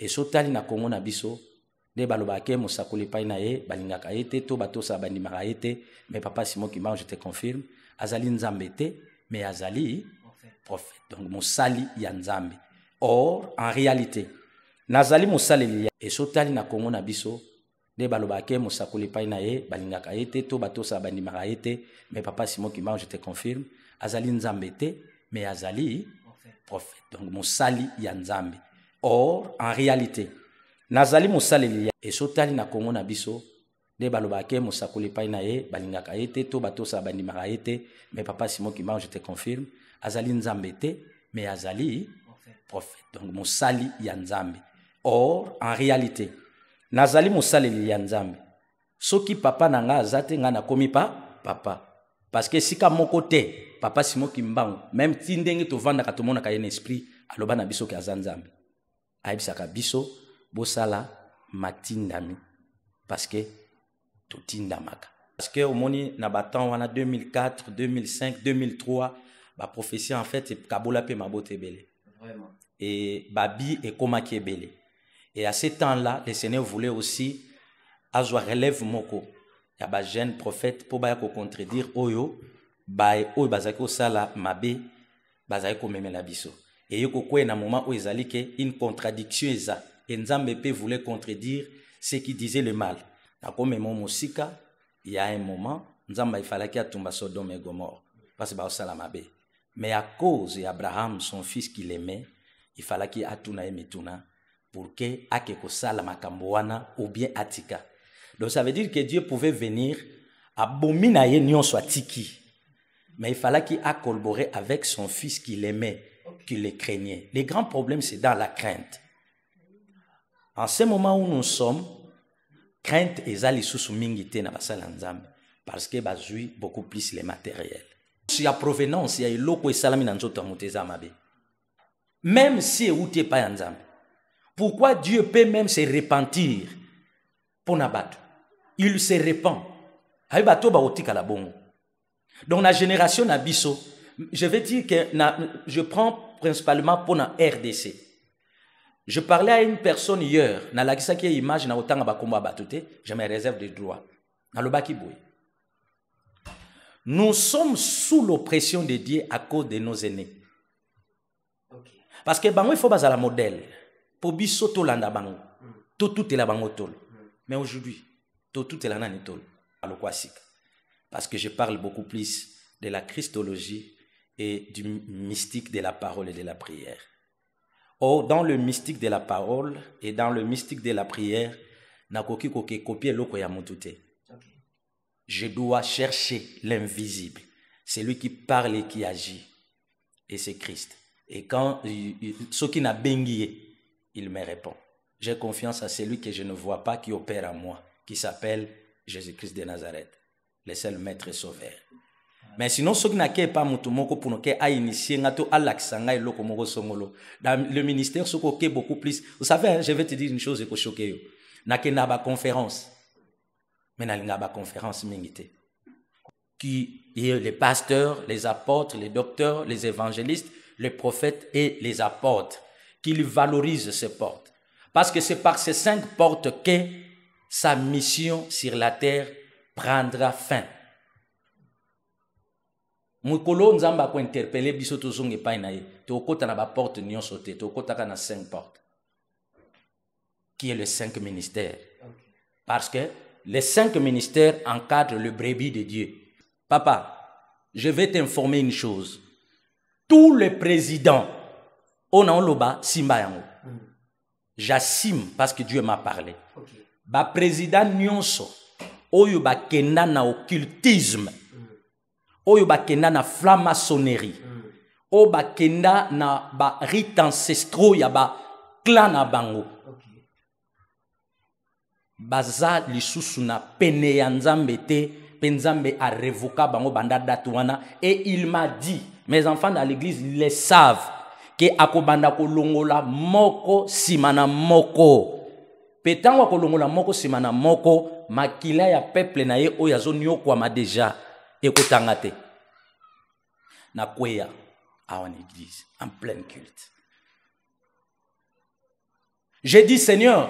Et sotali na Congo na biso de balobake musakuli pai na ye balingaka ete to bato sa bandimaka ete mais papa Simon Kimbangu je te confirme azali nzambe te mais azali prophète donc musali ya nzambe. Or en réalité nazali musali et sotali na Congo na biso de balobake musakuli pai na ye balingaka ete to bato sa bandimaka ete mais papa Simon Kimbangu je te confirme azali nzambe te mais azali prophète donc musali ya nzambe. Or en réalité nazali musali et sotali na Congo na biso de balobake musakuli pai na ye balingaka ete to bato sa bandimaka ete mais papa Simon Kimbangu je te confirme azali nzambe te mais azali prophète donc musali ya nzambe. Or en réalité nazali musali ya nzambe soki papa nanga azate nga na komi pa papa parce que sika moko te papa Simon Kimbangu même ti ndenge tovandaka tomonaka ye na esprit aloba na biso ke aza nzambe ayebisaka biso bosala matindami parce que totindamaka parce que omoni na batemps wana 2004 2005 2003 ba prophétie en fait kabola pe mabote ebele vraiment et babi et komaki ebele et à ce temps-là le Seigneur voulait aussi azwa relève moko ya ba jeune prophète pour ba ko contredire oyo ba oyo bazaki osala mabe bazaki ko memela biso et yoko ko na moment où ezali ke une contradiction eza et Nzambe pe voulait contredire ceux qui disaient le mal na comme musika il y a un moment Nzambe il fallait qu'il atumba Sodome et Gomorrhe parce que ba osala mabe mais à cause d'Abraham son fils qu'il aimait il fallait qu'il atuna et mituna pour que akeko sala makambo wana ou bien atika. Donc ça veut dire que Dieu pouvait venir abomina ye nyonso atiki mais il fallait qu'il a collaboré avec son fils qu'il aimait qu'il le craignait. Le grand problème c'est dans la crainte. En ce moment où nous sommes, crainte ezali susu mingi te na basala nzambe parce que bazui beaucoup plus les matériels. Si ya provenance ya iloko esalami na nzoto muteza mabe. Même si euti pa nzambe. Pourquoi Dieu peut même se repentir pour nabato? Il se repent. Hay bato ba otika la bongo. Donc la génération na biso, je vais dire que je prends principalement pour la RDC. Je parlais à une personne hier, na la qui image na otanga ba komba batoute, je me réserve des droits. Na lobaki boy. Nous sommes sous l'oppression de Dieu à cause de nos aînés. Okay. Parce que bango il faut bazala modèle. Pour biso to landa bango. Tout est la bango tol. Mais aujourd'hui, tout est la nani tol. Parce que je parle beaucoup plus de la christologie et du mystique de la parole et de la prière. Or, dans le mystique de la parole et dans le mystique de la prière, nakoki koke copier loko ya mutute. Je dois chercher l'invisible, celui qui parle et qui agit. Et c'est Christ. Et quand ce qui n'a bengié, il me répond. J'ai confiance à celui que je ne vois pas qui opère en moi, qui s'appelle Jésus-Christ de Nazareth, le seul maître et sauveur. Mais sinon, ce qui n'a pas mutumoko pour nous a initié ngato alaksanga eloko moko songolo. Dans le ministère, ce qui est beaucoup plus. Vous savez, je vais te dire une chose et que choquer. N'a que n'a pas conférence. Mais n'a pas conférence mingité. Qui est les pasteurs, les apôtres, les docteurs, les évangélistes, les prophètes et les apôtres qui valorisent ces portes. Parce que c'est par ces 5 portes que sa mission sur la terre prendra fin. Mukolo nzamba ko interpeller biso tozonge pa na ye to kota na ba porte nyonso te to kota na 5 portes qui est le 5 ministères. Parce que les 5 ministères encadrent le brebis de Dieu. Papa, je vais t'informer une chose. Tous les présidents on a loba simba yango. J'assume parce que Dieu m'a parlé. Ba président nyonso oyo ba kenda na occultisme. Oyo bakenda na franc-maçonnerie. Oyo bakenda na ba rite ancestraux ya ba clan na bango. Baza lisusu na pene ya nzambe te, pe nzambe a révoqué bango banda date wana et il m'a dit, mes enfants dans l'église ils le savent que akobanda kolongola moko simana moko. Petango kolongola moko simana moko makila ya peuple na ye oyo azonyo kwa ma déjà. Ekotanga te na kweya à une église en plein culte J'ai dit, Seigneur,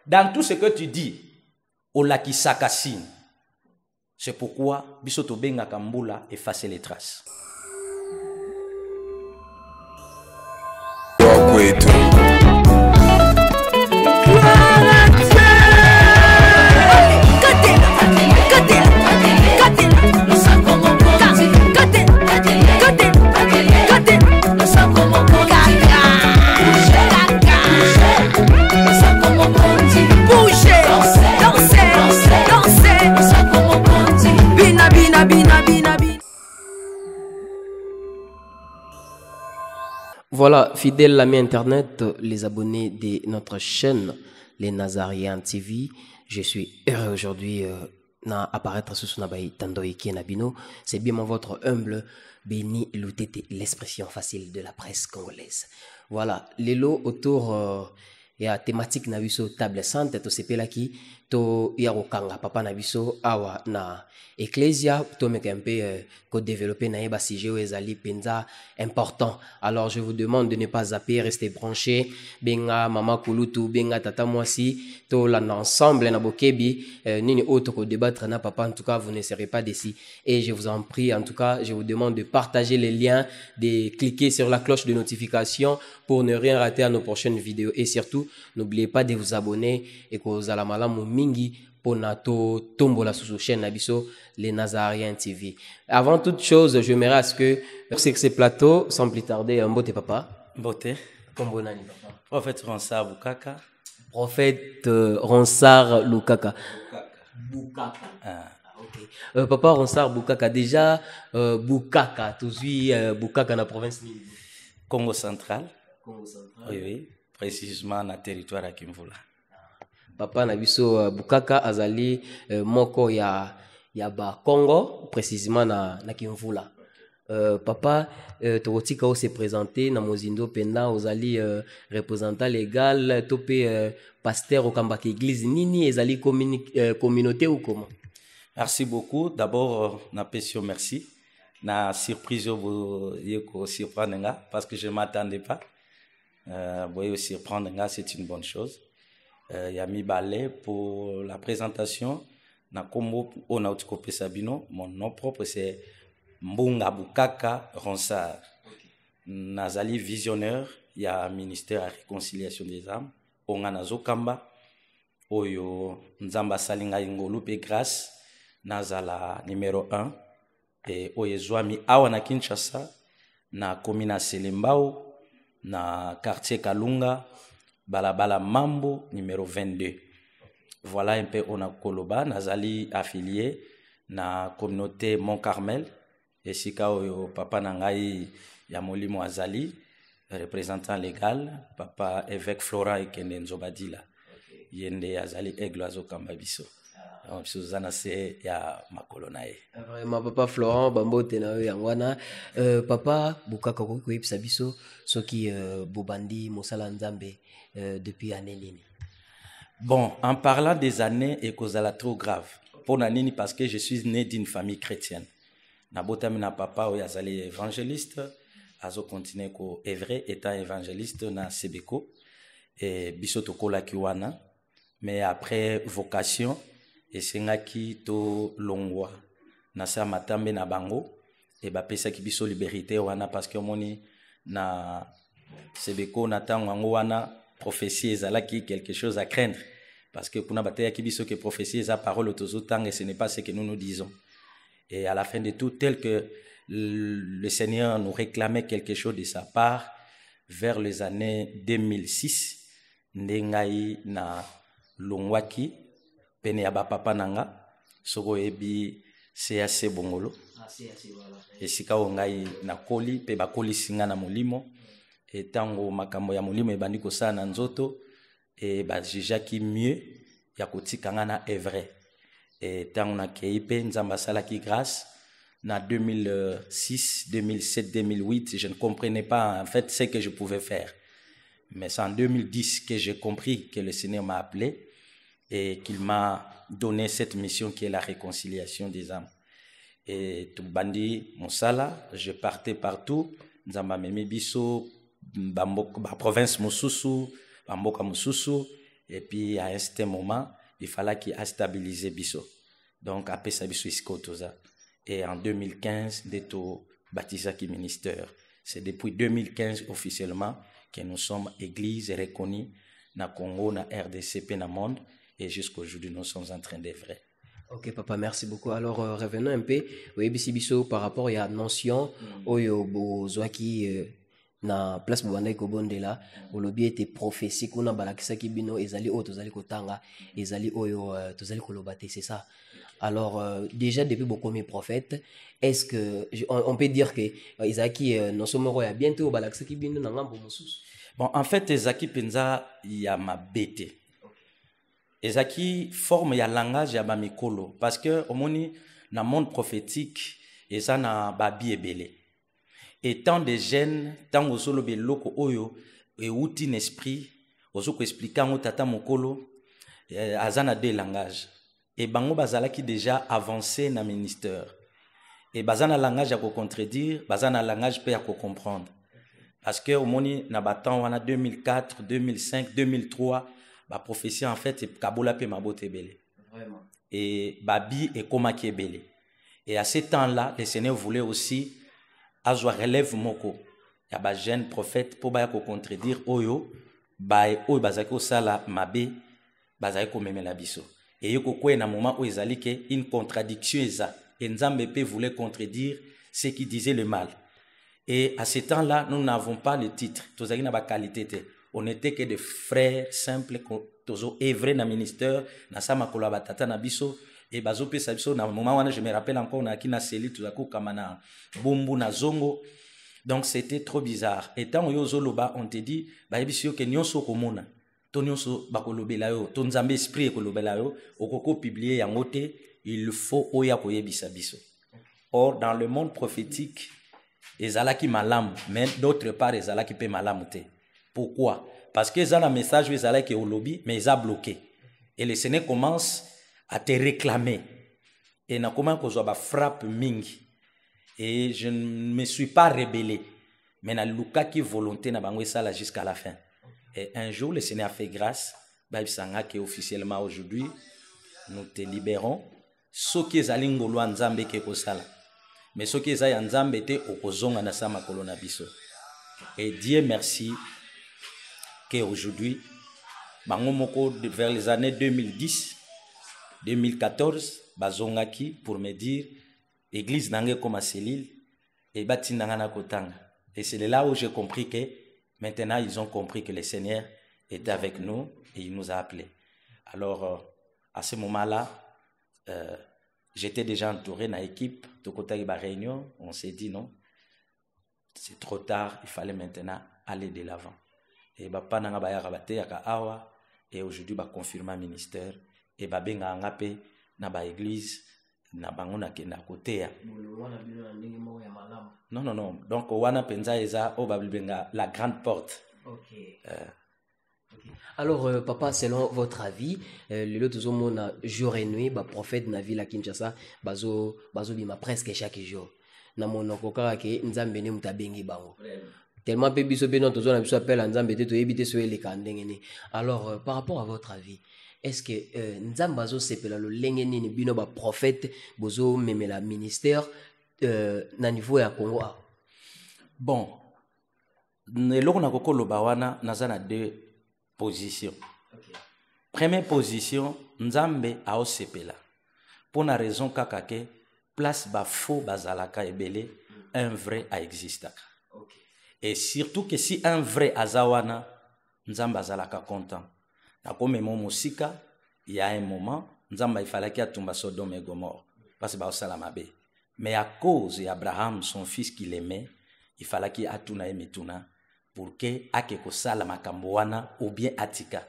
dans tout ce que tu dis, olakisaka signe. C'est pourquoi bisoto benga kambula effacer les traces. Voilà, fidèles amis internet, les abonnés de notre chaîne, les Nazariens TV. Je suis heureux aujourd'hui d'apparaître sur Sonabaï Tandoïki Nabino. C'est bien votre humble Béni Loutete, l'expression facile de la presse congolaise. Voilà, les lots autour et la thématique Nabiso table sainte, to sepelaki, to yarokanga, papa Nabiso, awa na Ecclesia, to meke un peu co-développer na yeba sujet ezali penza important. Alors je vous demande de ne pas zapper, rester branché. Benga mama kulutu, benga tata mwasi, to là ensemble na bokebi, nini autre ko débattre na papa. En tout cas, vous ne serez pas déçus. Et je vous en prie, en tout cas, je vous demande de partager les liens, de cliquer sur la cloche de notification pour ne rien rater à nos prochaines vidéos. Et surtout, n'oubliez pas de vous abonner et que vous allez malamu mingi pour nato tombola sur la chaîne Nabiso, les Nazariens TV. Avant toute chose, j'aimerais à ce que ces plateaux, sans plus tarder, un beauté papa. Beauté. Kombonani papa. Prophète Ronsard Bukaka. Prophète Ronsard Lukaka. Bukaka. Ah. Okay. Papa Ronsard Bukaka, déjà Bukaka, tu suis Bukaka dans la province Congo central. Congo central. Oui, oui, précisément dans le territoire à Kimvula. Papa Nabiso Bukaka azali moko ya ba Congo, précisément na Kimvula. Papa Totika o se présenter na Mozindo Penda ozali représentant légal topé pasteur au Kambaki église nini ezali communauté ou comment? Merci beaucoup. D'abord na pesio merci. Na surprise vous yeko surprendre parce que je m'attendais pas. Vous surprendre c'est une bonne chose. Yami Balé pour la présentation. Na Kombo Onautiko Pesabino, mon nom propre c'est Mbunga Bukaka Ronsard. Nazali visionnaire, il y a ministère à réconciliation des âmes. Ongana Zokamba, Oyo Nzamba Salinga Ingolu Pe grâce, Nazala numéro 1. Et Oyezwami Awana Kinshasa, na Komina Selembao, na quartier Kalunga, Balabala Mambo, numéro 22. Voilà un peu on a Koloba, Nazali affilié na communauté Mont Carmel. Et si papa Nangai Yamolimo Azali, représentant légal, papa évêque Florent et Kendenzobadila. Yende Azali Egloazo Kambabiso. Suzana c'est ya makolonae. Vraiment papa Florent Bambote na yangwana papa Bukaka ko yipsa biso soki Bobandi Mosala Nzambe depuis année nini. Bon, en parlant des années et causala trop grave. Pour nanini parce que je suis né d'une famille chrétienne. Nabotami na papa o yazali évangéliste, azo continuer ko evre étant évangéliste na Sebeko et bisoto kola kiwana. Mais après vocation et sengaki to longwa na sa matambe na bango et ba pesa ki biso liberté wana parce que moni na Sebeko na tango wana prophétie ezalaki quelque chose à craindre parce que kuna bataya ki biso que prophétie eza parole autozotang et ce n'est pas ce que nous nous disons. Et à la fin de tout, tel que le Seigneur nous réclamait quelque chose de sa part vers les années 2006 ndengai na longwaki pene ya papa nanga soko ebi CAC Bongolo et sika ngai na koli pe bakoli singa na molimo et tango makambo ya molimo ebandi kosala na nzoto et bajijaki mieux ya kotika nga na evre et tango na keipe nzamba salaki grâce na 2006 2007 2008 je ne comprenais pas en fait ce que je pouvais faire, mais c'est en 2010 que j'ai compris que le Seigneur m'a appelé et qu'il m'a donné cette mission qui est la réconciliation des âmes. Et tout bandi mosala, je partais partout, nzamba memi biso, ba province mosusu, bamboka mususu et puis à un certain moment il fallait qu'il a stabilisé biso donc après ça biso iskotoza et en 2015 d'eto baptisé qui ministère. C'est depuis 2015 officiellement que nous sommes église reconnue na Congo, na RDC, na monde et jusqu'aujourd'hui nous sommes en train d'œuvrer. Ok papa, merci beaucoup. Alors revenons un peu oui biso par rapport à la notion oyo bozwaki na place bobandaki kobondela olobi ete prophétie kuna balakisaki bino ezali oyo tozali kotanga ezali oyo tozali koloba te, c'est ça. Alors déjà depuis bokomi prophète, est-ce que on peut dire que ezaki notion moko ya bientôt balakisaki bino na ngambo mosusu? Bon, en fait ezaki penza ya mabete. Ezaki forme ya langage ya bamikolo parce que omoni na monde prophétique eza na babi ebele. Et tant de jeunes, tant osolo beloko oyo euti un esprit, osoko expliquer ngo tata mokolo azana deux langages. Et bango bazalaki déjà avancé na ministère. Et bazana langage à contredire, bazana langage pe à comprendre. Parce que au moni na batan wana 2004, 2005, 2003, ba prophétie en fait c'est kabola pe mabote belé. Vraiment. Et babi et komaki belé. Et à ce temps-là, le Seigneur voulait aussi azwa relève moko ya ba jeune prophète pour ba ko contredire oyo ba oyo bazaki osala mabe bazaki ko memela biso et yoko ko na moment où ezali ke une contradiction eza et Nzambe pe voulait contredire ce qui disait le mal. Et à ce temps-là nous n'avons pas le titre, tozaki na ba qualité te, on était que des frères simples tozo œuvrer na ministère na sama kola batata na biso. Et bazo pe sabiso na moment wana je me rappelle encore na kina seli tuzako kamana bombu na zongo. Donc c'était trop bizarre. Et tant yo zoloba on te dit ba ebisio ke nyonso komona to nyonso bakolobela yo to Nzambe esprit ekolobela yo okoko publier yango te, il faut oya koyebisa biso. Or dans le monde prophétique ezalaki malamu mais d'autre part ezalaki pe malamu te. Pourquoi? Parce que ezala message ezalaki olobi mais eza bloqué. Et le Seigneur commence à te réclamer. Et na comment qu'on soit frappe mingi. Et je ne me suis pas rebellé. Mais na luka qui volonté na bango ça là jusqu'à la fin. Et un jour le Seigneur a fait grâce. Ba bisanga que officiellement aujourd'hui nous te libérons. Ce qui est alingolo Nzambe ke ko sala. Mais ce qui est ya Nzambe te okozonga na sama kolona biso. Et Dieu merci que aujourd'hui bango moko vers les années 2010 2014, bazongaki pour me dire église nangé comme Célile et bati nangana kotanga. Et c'est là où j'ai compris que maintenant ils ont compris que le Seigneur était avec nous et il nous a appelés. Alors à ce moment-là, j'étais déjà entouré d'une équipe de côté de la réunion. On s'est dit non, c'est trop tard, il fallait maintenant aller de l'avant. Et papa nanga ba yarabate yaka awa et aujourd'hui ba confirmer ministère. Et babenga ngape na ba église na bango na kenda kotea non donc wana penza eza o babenga la grande porte. Okay. Alors papa, selon votre avis le lot tozomona jour et nuit ba prophète na ville à Kinshasa bazo bima presque chaque jour na monoko kaka ke Nzambe ne mutabengi bango tellement pe biso be non tozona biso appelle Nzambe te to yebite so ele kandenge ni. Alors par rapport à votre avis, est-ce que Nzambe bazo sepela lo lenge nini bino ba prophète bozo memela ministère na niveau ya Congo? Bon, neloko na kokolo bawana nazana deux positions. Okay. Première position, Nzambe ao sepela pour na raison kaka ke place ba faux bazalaka ebele, un vrai a existaka. Okay. Et surtout que si un vrai azawana Nzambe azalaka content. Na comme musika, il y a un moment, Nzamba il fallait qu'il y ait Sodome et Gomorrhe parce que ba salamabe. Mais à cause d'Abraham, son fils qu'il aimait, il fallait qu'il y ait Atuna et Mituna pour que akeko salama kamboana ou bien atika.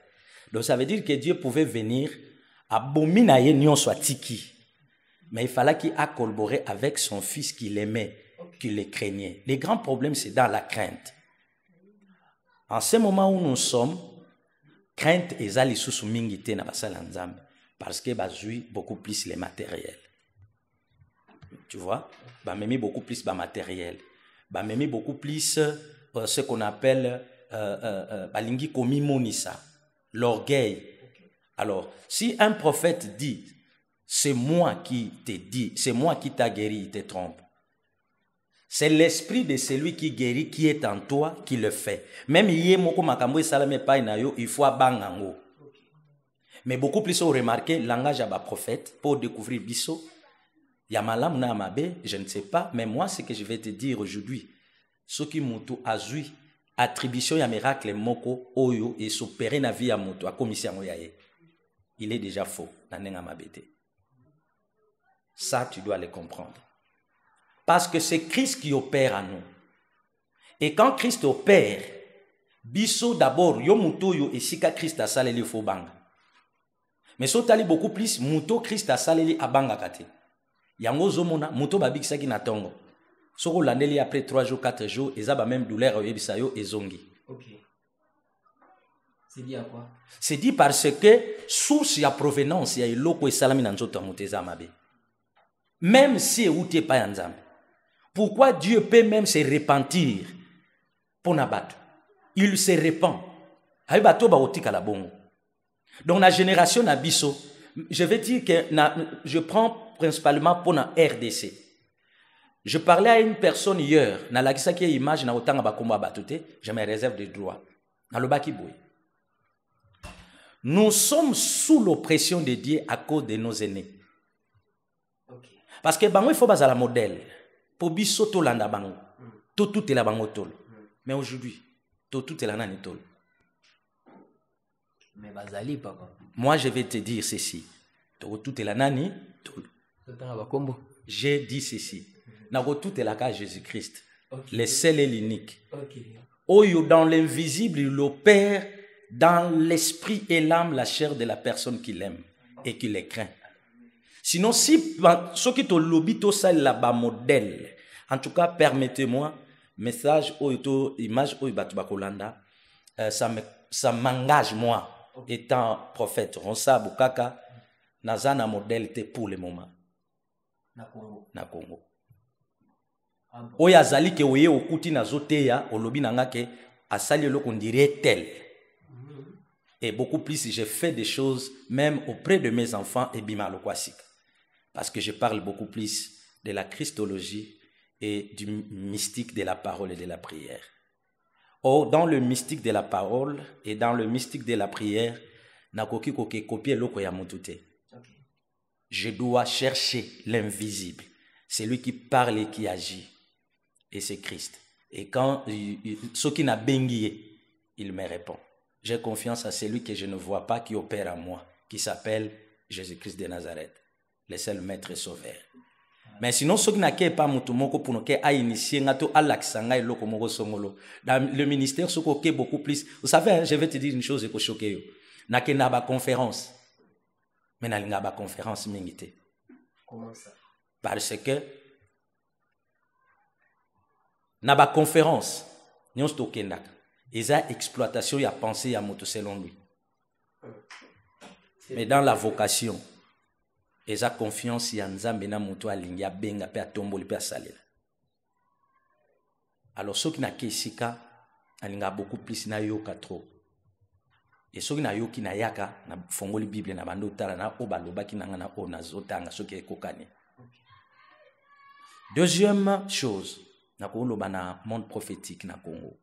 Donc ça veut dire que Dieu pouvait venir abomina ye nyon soit tiki. Mais il fallait qu'il ait collaboré avec son fils qu'il aimait, qu'il le craignait. Les grands problèmes c'est dans la crainte. En ce moment où nous sommes, crainte ezali susu mingi te na basala Nzambe parce que bazui beaucoup plus les matériels. Tu vois, ba memi beaucoup plus ba matériel. Ba memi beaucoup plus ce qu'on appelle balingi komi monisa, l'orgueil. Alors, si un prophète dit, c'est moi qui t'ai dit, c'est moi qui t'a guéri, il te trompe. C'est l'esprit de celui qui guérit, qui est en toi, qui le fait. Même il faut abangango. Mais beaucoup plus ont remarqué le langage à prophète pour découvrir biso. Yamalam na amabe, je ne sais pas, mais moi ce que je vais te dire aujourd'hui, ce qui mutu azui attribution ya miracle moko oyo et s'opérer na vie ya mutu a commission yaye. Il est déjà faux. Ça, tu dois le comprendre. Parce que c'est Christ qui opère en nous. Et quand Christ opère, biso d'abord, yo muto yo esika Christ a saleli fo banga. Mais so tali beaucoup plus, muto Christ a saleli a banga kate. Yango zomona, muto babikisa ki na tongo. Soko landeli après 3 jours, 4 jours, ezaba même douleur yebisa yo ezongi. Ok. C'est dit à quoi? C'est dit parce que source ya provenance ya eloko esalami na nzoto muteza mabe. Même si outé pas nzambe. Pourquoi Dieu peut même se repentir pour nabato? Il se repent. Aïbato ba otika la bongo. Donc la génération nabiso, je vais dire que je prends principalement pour la RDC. Je parlais à une personne hier, na la qui image na otanga ba komba batote, je me réserve des droits. Na lo baki boy. Nous sommes sous l'oppression de Dieu à cause de nos aînés. Okay. Parce que bango il faut baza la modèle pour biso to landa bango. Tout est la bango tol. Mais aujourd'hui, tout est la nani tol. Mais bazali papa. Moi je vais te dire ceci. Tout est la nani tol. J'ai dit ceci. Tout est la cas Jésus-Christ. Okay. Le seul et l'unique. Okay. Oyo dans l'invisible il opère dans l'esprit et l'âme, la chair de la personne qui l'aime et qui les craint. Sinon, si ce qui te lobby, tout ça là-bas modèle, en tout cas, permettez-moi, message ou image ou batubakolanda, ça m'engage moi, étant prophète, Ronsa Bukaka, nazana modèle pour le moment. Na Congo. Oya zali ke oye okuti na zoteya, o lobby nanga ke asali lo qu'on dirait tel. Et beaucoup plus, j'ai fait des choses même auprès de mes enfants et bimalokwasik. Parce que je parle beaucoup plus de la christologie et du mystique de la parole et de la prière. Or, dans le mystique de la parole et dans le mystique de la prière, je dois chercher l'invisible. C'est lui qui parle et qui agit. Et c'est Christ. Et quand ce qui n'a bengué, il me répond. J'ai confiance à celui que je ne vois pas qui opère en moi, qui s'appelle Jésus-Christ de Nazareth, le seul maître et sauveur. Mais sinon, ce qui n'a pas moutoumoko pour nous a initié, dans le ministère, ce qui est beaucoup plus. Vous savez, je vais te dire une chose qui choqué. N'a pas de conférence. Mais n'a pas de conférence. Comment ça? Parce que n'a pas de conférence. Nous sommes ils ont exploitation, il y a pensé, il y a moto selon lui. Mais dans la vocation, ils ont confiance, il y a nzambe na moto alinga benga pe atomboli pe salela. Alors ceux qui na kesika alinga beaucoup plus na yoka trop. Et ceux qui na yoki na yaka na fongoli Bible na bando tala na obaloba ki nanga na ona zotanga ceux qui kokani. Deuxième chose, na ko loba na monde prophétique na Congo.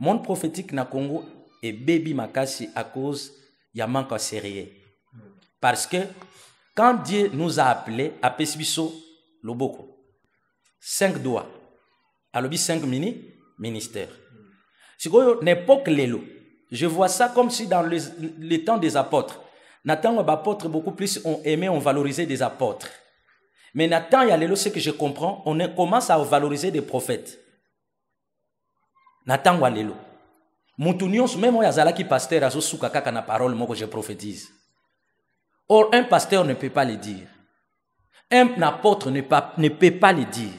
Monde prophétique na Congo est baby makasi à cause y a manque sérieux. Parce que quand Dieu nous a appelés à Pesbiso Loboko, 5 doigts, à l'objet 5 ministères. C'est quoi n'importe l'élo. Je vois ça comme si dans les temps des apôtres, Nathan les apôtres beaucoup plus ont aimé, ont valorisé des apôtres. Mais Nathan il y a l'élo, ce que je comprends, on commence à valoriser des prophètes. Nathan walelo. Moutunions même moi yazala qui pasteur azo souka kaka na parole moi que je prophétise. Or un pasteur ne peut pas le dire. Un apôtre ne peut pas le dire.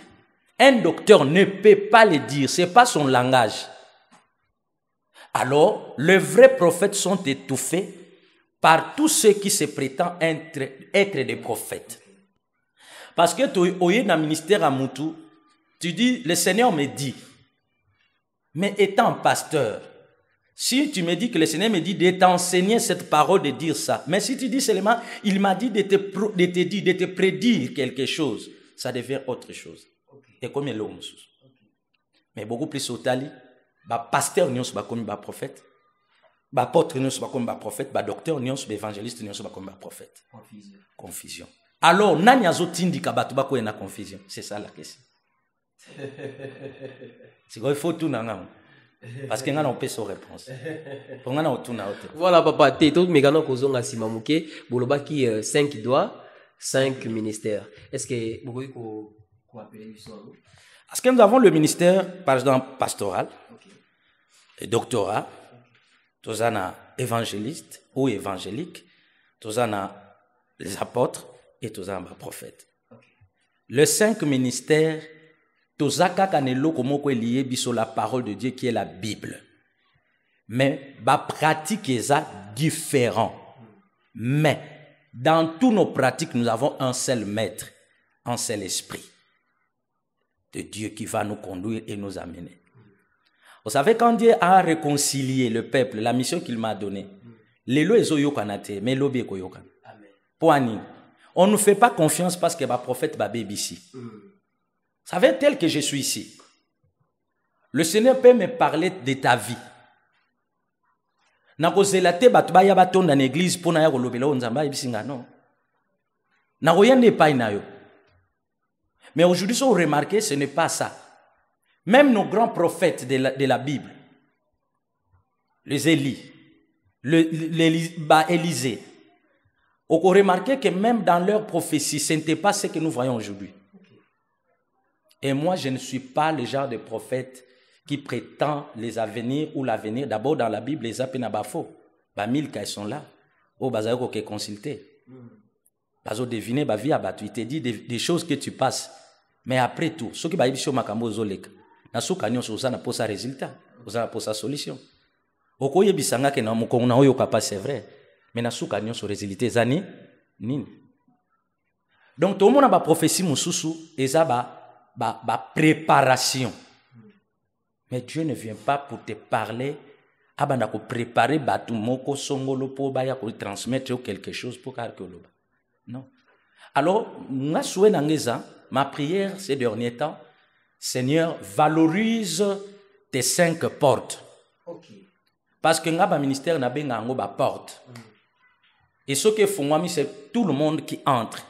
Un docteur ne peut pas le dire, c'est pas son langage. Alors, les vrais prophètes sont étouffés par tous ceux qui se prétendent être des prophètes. Parce que tu es dans le ministère à Moutou, tu dis le Seigneur me dit. Mais étant pasteur, Si tu me dis que le Seigneur me dit de t'enseigner cette parole, de dire ça, mais si tu dis seulement, il m'a dit de te prédire quelque chose, ça devient autre chose. Et comme il est mais beaucoup plus au tali, pasteur n'y a comme prophète, apôtre n'y a comme prophète, docteur n'y a évangéliste n'y a comme prophète. Confusion. Alors, nani azotindi kabatu bako na confusion. C'est ça la question. C'est quoi il faut tout n'anga. Parce que on peut sa réponse. Voilà papa, t'es tout mégano kozonga simamuke, boloba qui 5 doigts, 5 ministères. Est-ce que vous pouvez appeler ça? Parce que nous avons le ministère, par exemple, pastoral, le doctorat, tous en évangéliste ou évangélique, tous en les apôtres et tous en prophètes. Les 5 ministères, tous en kanelo comme lié biso la parole de Dieu qui est la Bible. Mais ba pratique est différent. Mais dans toutes nos pratiques, nous avons un seul maître, un seul esprit de Dieu qui va nous conduire et nous amener. Vous savez, quand Dieu a réconcilié le peuple, la mission qu'il m'a donnée, on ne fait pas confiance parce que le prophète va ici. Vous savez, tel que je suis ici, le Seigneur peut me parler de ta vie. Na kozelate batubaya batonda na église pona ya kolobela onzamba ibisinga non. Na koyende pa inayo. Mais aujourd'hui, si vous remarquez, ce n'est pas ça. Même nos grands prophètes de la Bible, les Élie, Élisée, on a remarqué que même dans leur prophétie, ce n'était pas ce que nous voyons aujourd'hui. Et moi, je ne suis pas le genre de prophète qui prétend les avenirs ou l'avenir. D'abord, dans la Bible, les apénabafos, Milka, ils sont là. Au bazar, qui consulté. Bazo deviner, vie abattu. Il te dit des choses que tu passes. Mais après tout, ce qui va être makambo zolek, na souka nyon so na posa résultat, na posa solution. Okoye bisanga ke na mukongo na oyo kapa c'est vrai, mais na souka nyon so résultat zani nini. Donc tout le monde a ba prophétie mususu eza ba préparation. Mais Dieu ne vient pas pour te parler abanda ko préparer batu moko songolo po ba ya ko transmettre quelque chose pour kalkoloba. Non. Alors, nga souhait nangeza, ma prière ces derniers temps, Seigneur, valorise tes 5 portes. Parce que nga ba ministère na benga ngo ba porte. Et ce que font moi, c'est tout le monde qui entre.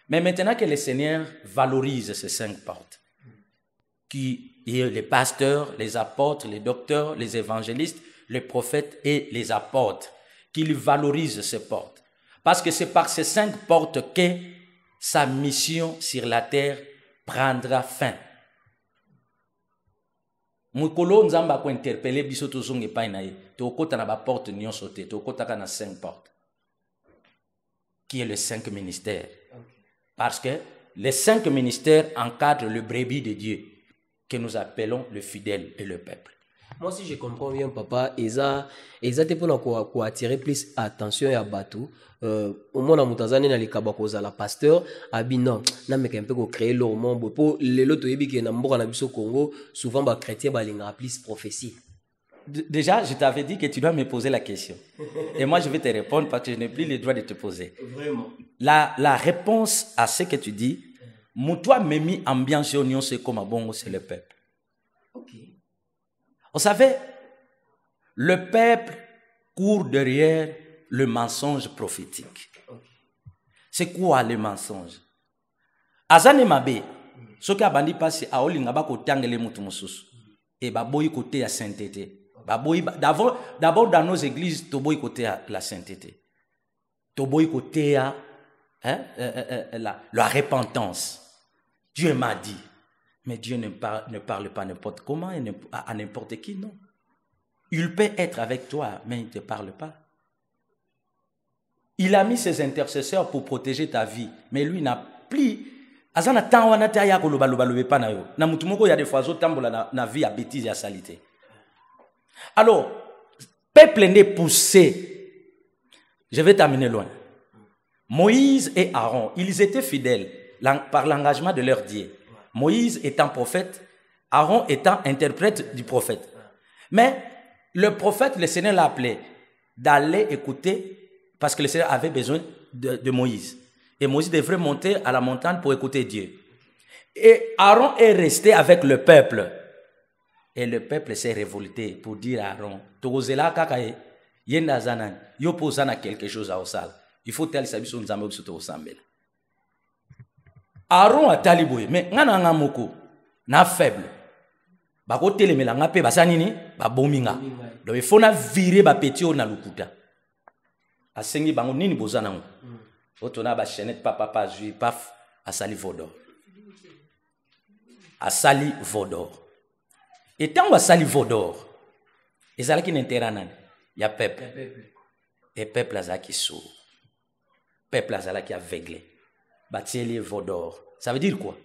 Mais maintenant que le Seigneur valorise ces 5 portes, qui est les pasteurs, les apôtres, les docteurs, les évangélistes, les prophètes et les apôtres, qu'il valorise ces portes. Parce que c'est par ces 5 portes que sa mission sur la terre prendra fin. Mukolo nzamba ko interpeller biso tozonge pa na ye to kota na ba porte nyon sauté to kota na 5 portes qui est le 5 ministères. Parce que les 5 ministères encadrent le brebis de Dieu que nous appelons le fidèle et le peuple. Moi, si je comprends bien, papa, ils pour attirer plus attention à Batou. Au moins, dans Moutazane, dans les Kabakosa, la pasteur, non, n'a mais qu'un peu créer leur monde. Pour les loto yebi qui n'ambour en Abisso Congo, souvent, bah, chrétien, bah, il y a plus prophétie. Déjà, je t'avais dit que tu dois me poser la question. Et moi, je vais te répondre parce que je n'ai plus le droit de te poser. Vraiment. La réponse à ce que tu dis, Moutoua Memi ambiance union, c'est comme un bon, c'est le peuple. Ok. Vous savez, le peuple court derrière le mensonge prophétique. C'est quoi le mensonge? Azane mabe, ce qui a bandi passé à Olinga bako tangele mutu mususu. Et baboyi côté à sainteté. D'abord dans nos églises, toboyi côté à la sainteté. Toboyi côté à la repentance. Dieu m'a dit. Mais Dieu ne parle pas n'importe comment et à n'importe qui, non. Il peut être avec toi, mais il ne te parle pas. Il a mis ses intercesseurs pour protéger ta vie, mais lui n'a plus. Azana tanwana taya ko loba pa na yo. Na mutu moko ya des fois tambola na vie à bêtise et à salité. Alors, peuple n'est poussé. Je vais t'amener loin. Moïse et Aaron, ils étaient fidèles par l'engagement de leur Dieu. Moïse étant prophète, Aaron étant interprète du prophète. Mais Le prophète, le Seigneur l'a appelé d'aller écouter, parce que le Seigneur avait besoin de Moïse. Et Moïse devrait monter à la montagne pour écouter Dieu. Et Aaron est resté avec le peuple. Et le peuple s'est révolté pour dire à Aaron, quelque chose à Osal. Il faut tel sabi son nzambe biso to sambela. Aaron a taliboué, mais ngana ngamoko na faible. Ba ko telemela ngape basanini ba bominga. Donc il faut na virer ba petit na lukuta. Asengi bango nini bozana ngo. Otona ba chenette papa jui paf asali vodor. Asali vodor. Et tant que sali vodor, ezala ki n'intérêt nan, ya peuple. Et peuple azala ki sourd. Peuple azala qui aveuglé. Batieli vodor. Ça veut dire quoi?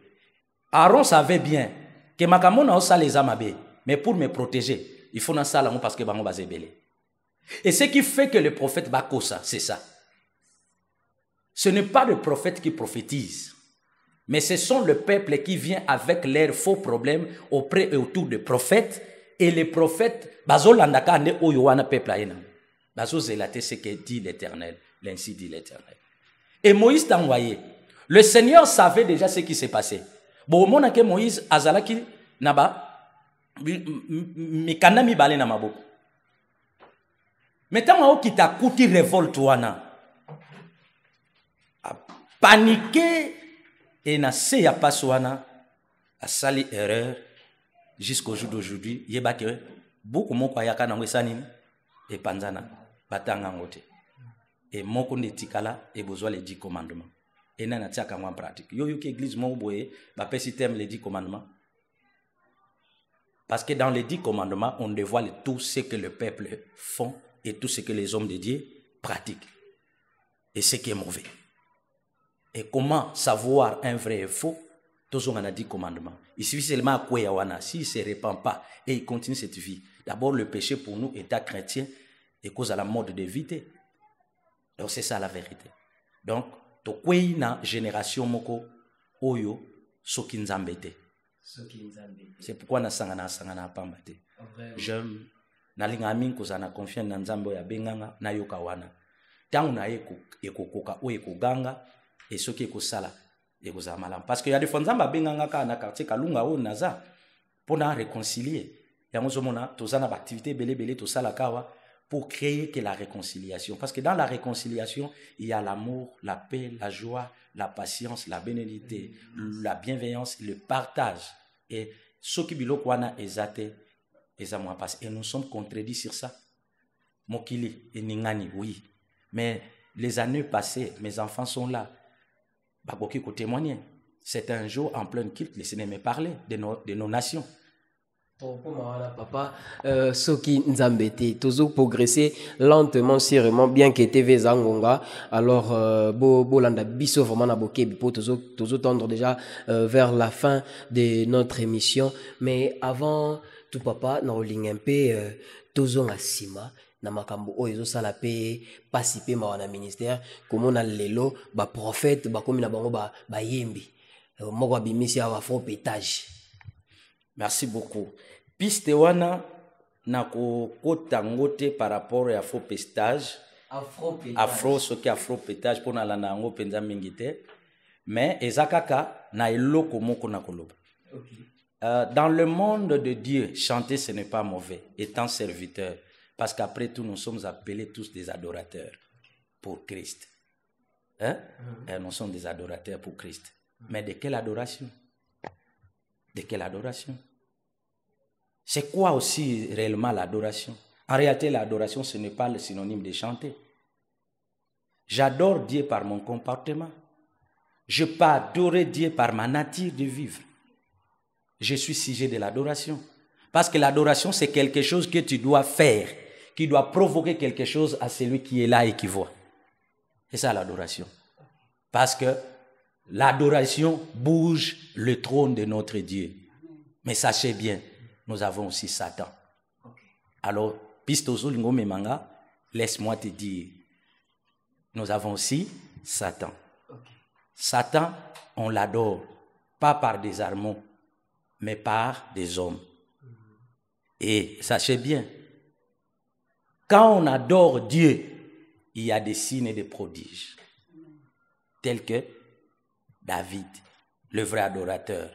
Aaron savait bien que makamon na osa les amabe, mais pour me protéger, il faut na sala parce que bango bazebele. Et ce qui fait que le prophète bakosa, c'est ça. Ce n'est pas le prophète qui prophétise, mais ce sont le peuple qui vient avec leurs faux problèmes auprès et autour des prophètes, et les prophètes bazolandaka ande oyo wana peuple aena. Bazozelater ce que dit l'Éternel, l'ainsi dit l'Éternel. Et Moïse t'a envoyé. Le Seigneur savait déjà ce qui s'est passé. Bon, mon que Moïse azalaki naba mikanda mi balé na maboko. Maintenant qui t'a coûté révolte wana. A paniqué et na se ya pas wana a sali erreur jusqu'au jour d'aujourd'hui. Yeba que beaucoup mon kwayaka na ngwesani et panzana batanga ngote. Et mon qu'on est tikala et besoin les 10 commandements. Et n'a tia qu'en pratique. Yo qui église mon boye, bah persistem les 10 commandements. Parce que dans les 10 commandements, on dévoile tout ce que le peuple font et tout ce que les hommes de Dieu pratiquent. Et ce qui est mauvais. Et comment savoir un vrai et faux? Tous on a 10 commandements. Il suffit seulement à quoi yawana. S'il ne se répand pas et il continue cette vie. D'abord, le péché pour nous, état chrétien, est cause à la mode de vité. Donc c'est ça la vérité. Donc, to kwei na génération moko oyo soki nzambete. C'est pourquoi na sangana pambate. J'aime na linga min ko na confiance na nzambe ya benganga na yoka wana. Tangu na ekokoka o ekoganga et soki ekosala ekoza malam. Parce que y a des fois nzamba benganga ka na quartier kalunga o naza pour na réconcilier. Ya mozomona tozana ba activité belé to sala kawa pour créer que la réconciliation. Parce que dans la réconciliation, il y a l'amour, la paix, la joie, la patience, la bénédiction, la bienveillance, le partage. Et ce qui bilok wana ezate, ezamwa passe. Et nous sommes contredits sur ça. Mokili et Ningani, oui. Mais les années passées, mes enfants sont là. Baboki ko témoigner. C'est un jour en plein culte, le Seigneur me parlait de nos nations. Papa, ce qui nous embête, toujours progresser lentement, sûrement, bien que TV Zangonga. Alors, Bolanda Bisso vraiment na boké bipo, toujours tendre déjà vers la fin de notre émission. Mais avant tout, papa, na oling un peu, toujours à Sima, na makambo oyo sala pe pasipe mawana ministère, comme on a lelo, ba prophète, ba komi na bango ba yembi, moko abimisi a faux pétage. Merci beaucoup. Piste wana na kota ngote par rapport à faux pestage. Afro soki afro pétage pour na lana ngo penza mingite. Mais ezakaka na eloko moko na koloba. Dans le monde de Dieu, chanter ce n'est pas mauvais, étant serviteur, parce qu'après tout nous sommes appelés tous des adorateurs pour Christ. Hein? Nous sommes des adorateurs pour Christ. Mais de quelle adoration? De quelle adoration? C'est quoi aussi réellement l'adoration? En réalité, l'adoration, ce n'est pas le synonyme de chanter. J'adore Dieu par mon comportement. Je peux adorer Dieu par ma nature de vivre. Je suis sujet de l'adoration. Parce que l'adoration, c'est quelque chose que tu dois faire, qui doit provoquer quelque chose à celui qui est là et qui voit. C'est ça l'adoration. Parce que l'adoration bouge le trône de notre Dieu. Mais sachez bien, nous avons aussi Satan. Alors, Pistozo Lingo Memanga, laisse-moi te dire, nous avons aussi Satan. Satan, on l'adore, pas par des armeaux, mais par des hommes. Et sachez bien, quand on adore Dieu, il y a des signes et des prodiges. Tels que David, le vrai adorateur.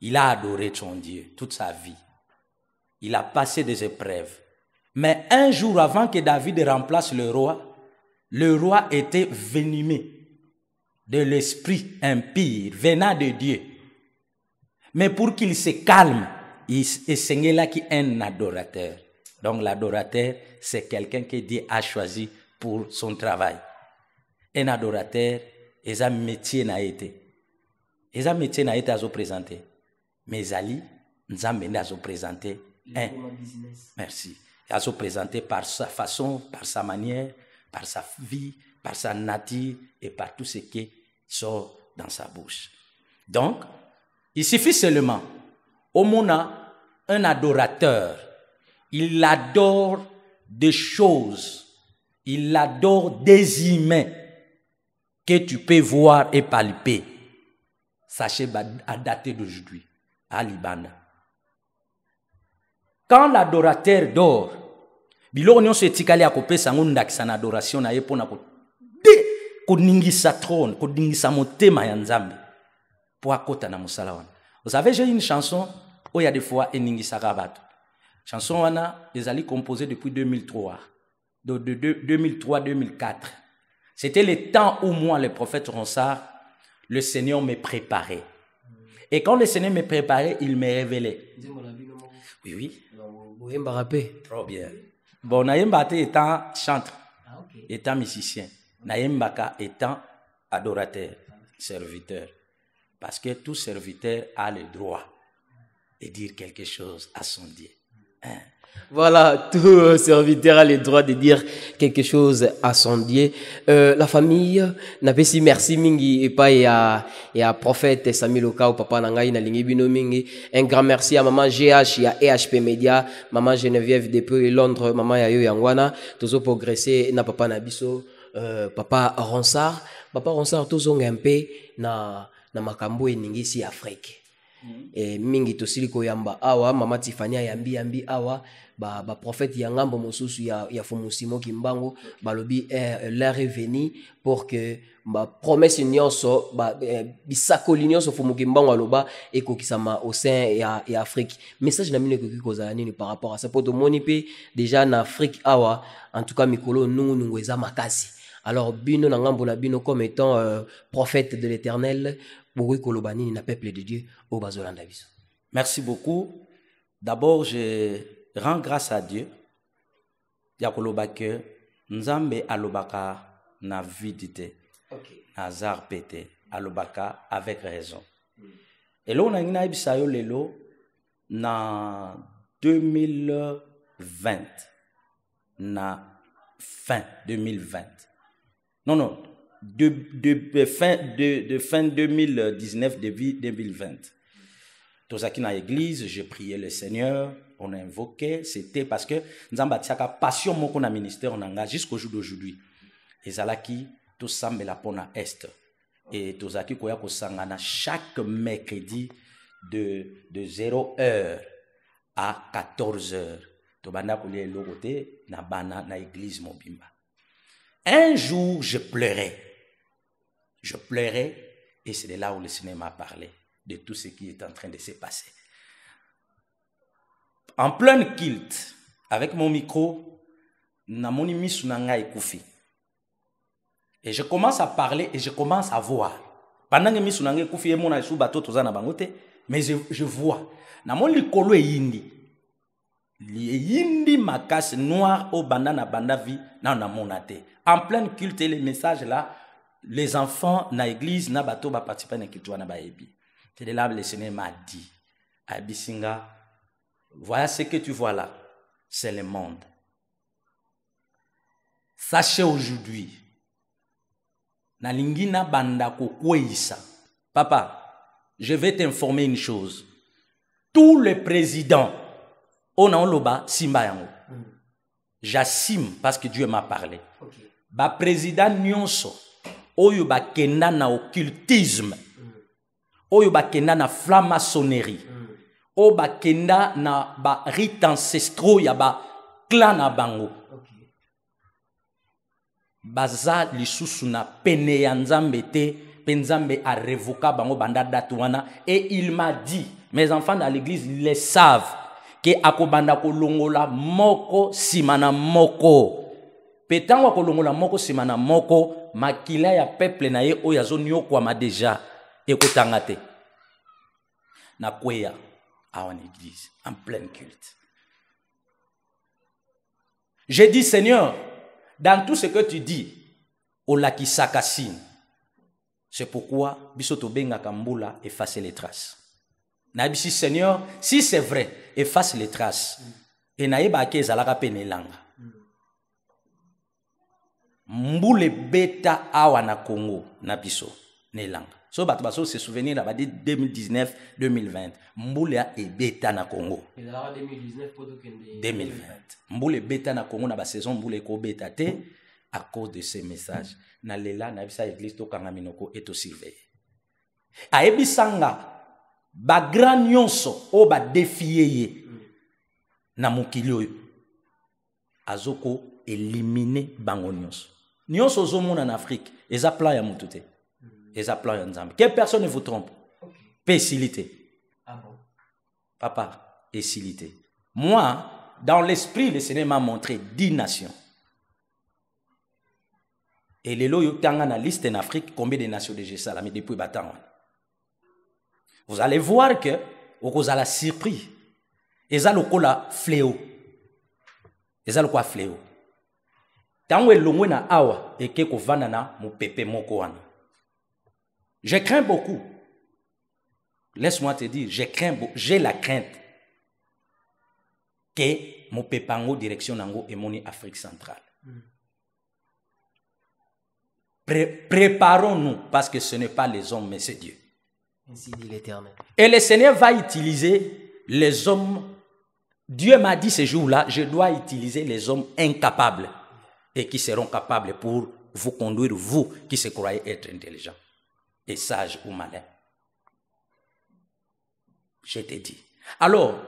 Il a adoré son Dieu toute sa vie. Il a passé des épreuves. Mais un jour avant que David remplace le roi était venimé de l'esprit impie venant de Dieu. Mais pour qu'il se calme, il est là qui est un adorateur. Donc l'adorateur, c'est quelqu'un que Dieu a choisi pour son travail. Un adorateur, et un métier n'a été. Et un métier n'a été à se présenter. Mais Ali, nous avons à se présenter. Merci. À se présenter par sa façon, par sa manière, par sa vie, par sa nature et par tout ce qui sort dans sa bouche. Donc, il suffit seulement, au monde, un adorateur, il adore des choses, il adore des humains que tu peux voir et palper. Sachez à dater d'aujourd'hui, à Libana. Quand l'adorateur dort, biloko nyonso etikali akopesa ngo ndakisa na adoration na ye pona ko ningisa trône, ko ningisa motema ya Nzambe pour akota na musala wana. Vous savez, j'ai une chanson où il y a des fois eningisa rabato. Chanson wana ezali composée depuis 2003. De 2003-2004. C'était le temps où moi, le prophète Ronsard, le Seigneur me préparait. Et quand le Seigneur me préparait, il me révélait. Oui, oui. Trop bien. Bon, Nayembate étant chanteur, étant musicien, Nayembaka étant adorateur, serviteur. Parce que tout serviteur a le droit de dire quelque chose à son Dieu. Hein? Voilà, tout serviteur a le droit de dire quelque chose à son Dieu. La famille, n'a pas si merci mingi et pas ya prophète Samuel Okao papa nangai na lingi bino mingi. Un grand merci à maman GH et à EHP Media, maman Geneviève depuis Londres, maman Yayo Yangwana, toujours progresser na papa Nabiso, papa Ronsard toujours ngempe na makambo eningi si Afrique. Mingi tosili koyamba awa mama Tifania yambi awa ba prophète yangambo mosusu ya fumusimo kimbango balobi l'heure est venue pour que ba promesse nyonso ba bisakoli nyonso fumukimbango aloba ekokisama au sein ya Afrique. Message na mine ko kozala nini par rapport à ça poto moni pe déjà na Afrique awa en tout cas mikolo nungu eza makasi. Alors bino na ngambo la bino comme étant prophète de l'Éternel. Merci beaucoup. D'abord, je rends grâce à Dieu. Yakolobake, Nzambe alobaka na vidité, Nazar pété, alobaka avec raison. Et là, on a une ibisayo lelo na 2020, na fin 2020. Non. De fin 2019, début 2020. Tozaki na église, j'ai prié le Seigneur, on a invoqué, c'était parce que nous avons passion moko na ministère on engage jusqu'au jour d'aujourd'hui. Et zalaki to sambela pona est. Et tozaki koya ko sangana chaque mercredi de 0h à 14h. To banda ko le lokote na bana na église mobimba. Un jour, je pleurais et c'est de là où le Seigneur m'a parlé de tout ce qui est en train de se passer. En plein culte, avec mon micro, namoni misu nanga ekufi. Et je commence à parler et je commence à voir. Pendant que misu nanga ekufi emona sou bateau tozana bangote, mais je vois. Namoni likolo yindi. Yindi makas noir au bandana bandavi na namonate. En plein culte, les messages là, les enfants na église na bateau ba participer na kitu na baebi. C'est de là le Seigneur m'a dit, Abisinga, voilà ce que tu vois là, c'est le monde. Sachez aujourd'hui, na lingina banda ko kweisa. Papa, je vais t'informer une chose. Tous les présidents on a loba simba yango. J'assume parce que Dieu m'a parlé. Ba président nyonso oyo ba kenda na occultisme. Oyo ba kenda na franc-maçonnerie. O ba kenda na ba rite ancestraux ya ba clan na bango baza lisusu na pene ya nzambe te pe nzambe a révoqué bango banda date wana. Et il m'a dit, mes enfants dans l'église les savent, que akobanda kolongola moko simana moko petango kolongola moko simana moko makila ya peuple na ye oyo azoniokwama deja ekotanga te na kweya awa na église en plein culte. J'ai dit, Seigneur, dans tout ce que tu dis, olakisaka signe. C'est pourquoi biso tobengaka mbula effacer les traces. Nabisi, Seigneur, si c'est vrai, efface les traces. Et naïba ke zalaka penelanga. Mbule beta awa na Congo na biso nelanga. So bato baso se souvenir la badi 2019 2020. Mbule ya e beta na Congo. 2020. Mbule beta na Congo na ba saison mbule ko beta te à cause de ces messages. Na lela na bisa église to kanga minoko eto surveiller. Aebisanga ba grand nyonso o ba défier ye na mokili oyo azoko éliminer bango nyonso. Nyonso zomona en Afrique, eza plan ya mutu te. Eza plan ya nzambe. Que personne ne vous trompe. Pécilité. Ah bon? Papa, pécilité. Moi, dans l'esprit, le Seigneur m'a montré 10 nations. Et les lois tanga na liste en Afrique, combien de nations de Jérusalem mais depuis battant. Vous allez voir que vous allez surpris. Eza lokola fléau. Eza lokola fléau. Tango elongwe na awa eke ko vanda na mu pepe moko wana. Je crains beaucoup. Laisse-moi te dire, j'ai la crainte que mon pepango direction nango et mon Afrique centrale. Préparons-nous parce que ce n'est pas les hommes mais c'est Dieu. Ainsi dit l'Éternel. Et le Seigneur va utiliser les hommes. Dieu m'a dit ce jour-là, je dois utiliser les hommes incapables et qui seront capables pour vous conduire, vous qui se croyez être intelligents et sages ou malins. Je t'ai dit. Alors,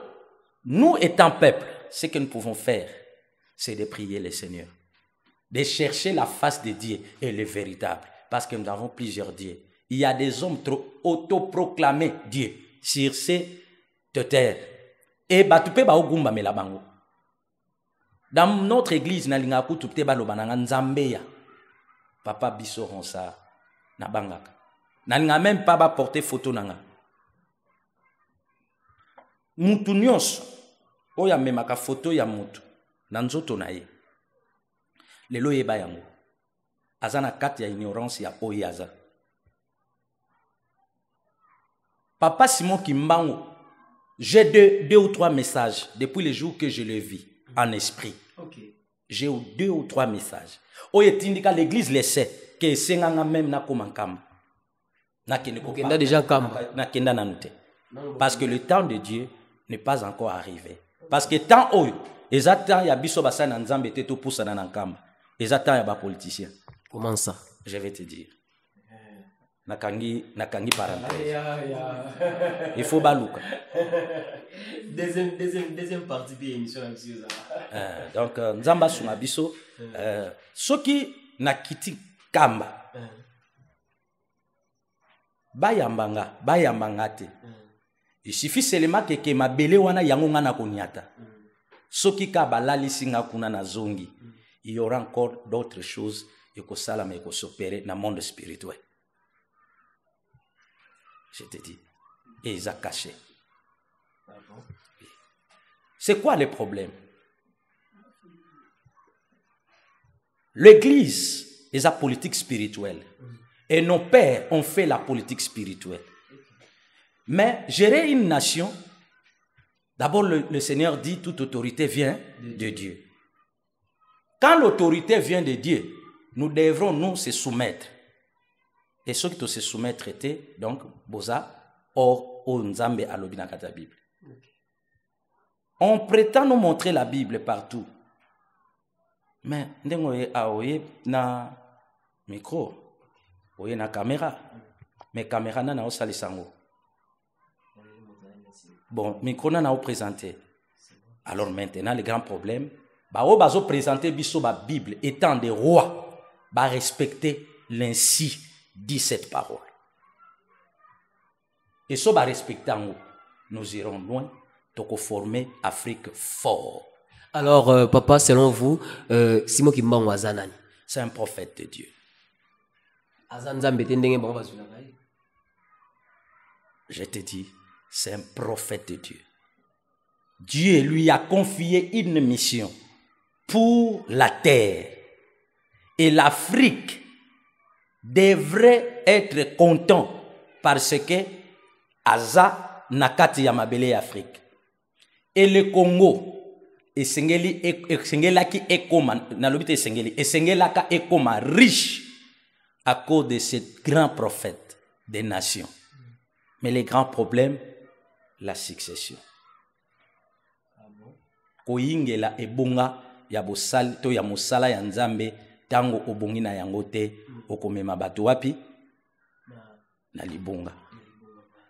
nous étant peuple, ce que nous pouvons faire, c'est de prier le Seigneur, de chercher la face de Dieu et le véritable, parce que nous avons plusieurs dieux. Il y a des hommes trop autoproclamés Dieu sur cette terre. Et batupe ba ogumba mela bango. Dans notre église na linga ku tupte ba lobananga nzambeya. Papa biso ronsa na bangaka. Na linga même pas ba porter photo nanga. Mutu nyonso oya memaka photo ya mutu na nzoto na ye. Lelo yeba yango. Azana kati ya ignorance ya oyaza. Papa Simon Kimbango, j'ai deux ou trois messages depuis le jour que je le vis en esprit. Okay. J'ai 2 ou 3 messages. Oyetindika l'église le sait que c'est même na komankam. Na kenda déjà kam na kenda nanute. Parce que le temps de Dieu n'est pas encore arrivé. Parce que tant oyo ezata ya biso basana nzambe te to poussa na nkamba. Ezata ya ba politicien. Comment ça? Je vais te dire. Nakangi parenthèse. Il faut baluka. Deuxième partie de l'émission. Donc, nzamba suma biso. Soki nakiti kamba. Bayambanga te. Il suffit seulement que mabele wana yango ngana konyata. Soki ka balali singa kuna na zongi. Il y aura encore d'autres choses et que ça la me s'opérer dans le monde spirituel. Je te dis. Et ils ont caché. C'est quoi le problème? L'église est la politique spirituelle. Et nos pères ont fait la politique spirituelle. Mais gérer une nation, d'abord le Seigneur dit toute autorité vient de Dieu. Quand l'autorité vient de Dieu, nous devrons nous se soumettre. Et ceux qui se soumettent étaient donc Boza or Nzambe alobina kata Bible. On prétend nous montrer la Bible partout. Mais ndengoye aoye na micro, oye na caméra. Mais caméra na osalisango. Bon, micro na présenté. Alors maintenant le grand problème, bao bazo présenter biso ba Bible étant des rois, ba respecter l'ainsi dit cette parole. Et so ba respecter nous irons loin, toko former Afrique fort. Alors papa, selon vous, Simon Kimbangu azanani? C'est un prophète de Dieu. Je te dis, c'est un prophète de Dieu. Dieu lui a confié une mission pour la terre. Et l'Afrique devrait être content parce que Aza nakati ya mabele Afrique. Et le Congo, Esengelaki ekoma, nalobite Esengeli, Esengelaka ekoma riche à cause de ce grand prophète des nations. Mais le grand problème, la succession. Koyingela ebonga ya bosal to ya mosala ya Nzambe tango obongi na yango te okomema bato wapi na libonga.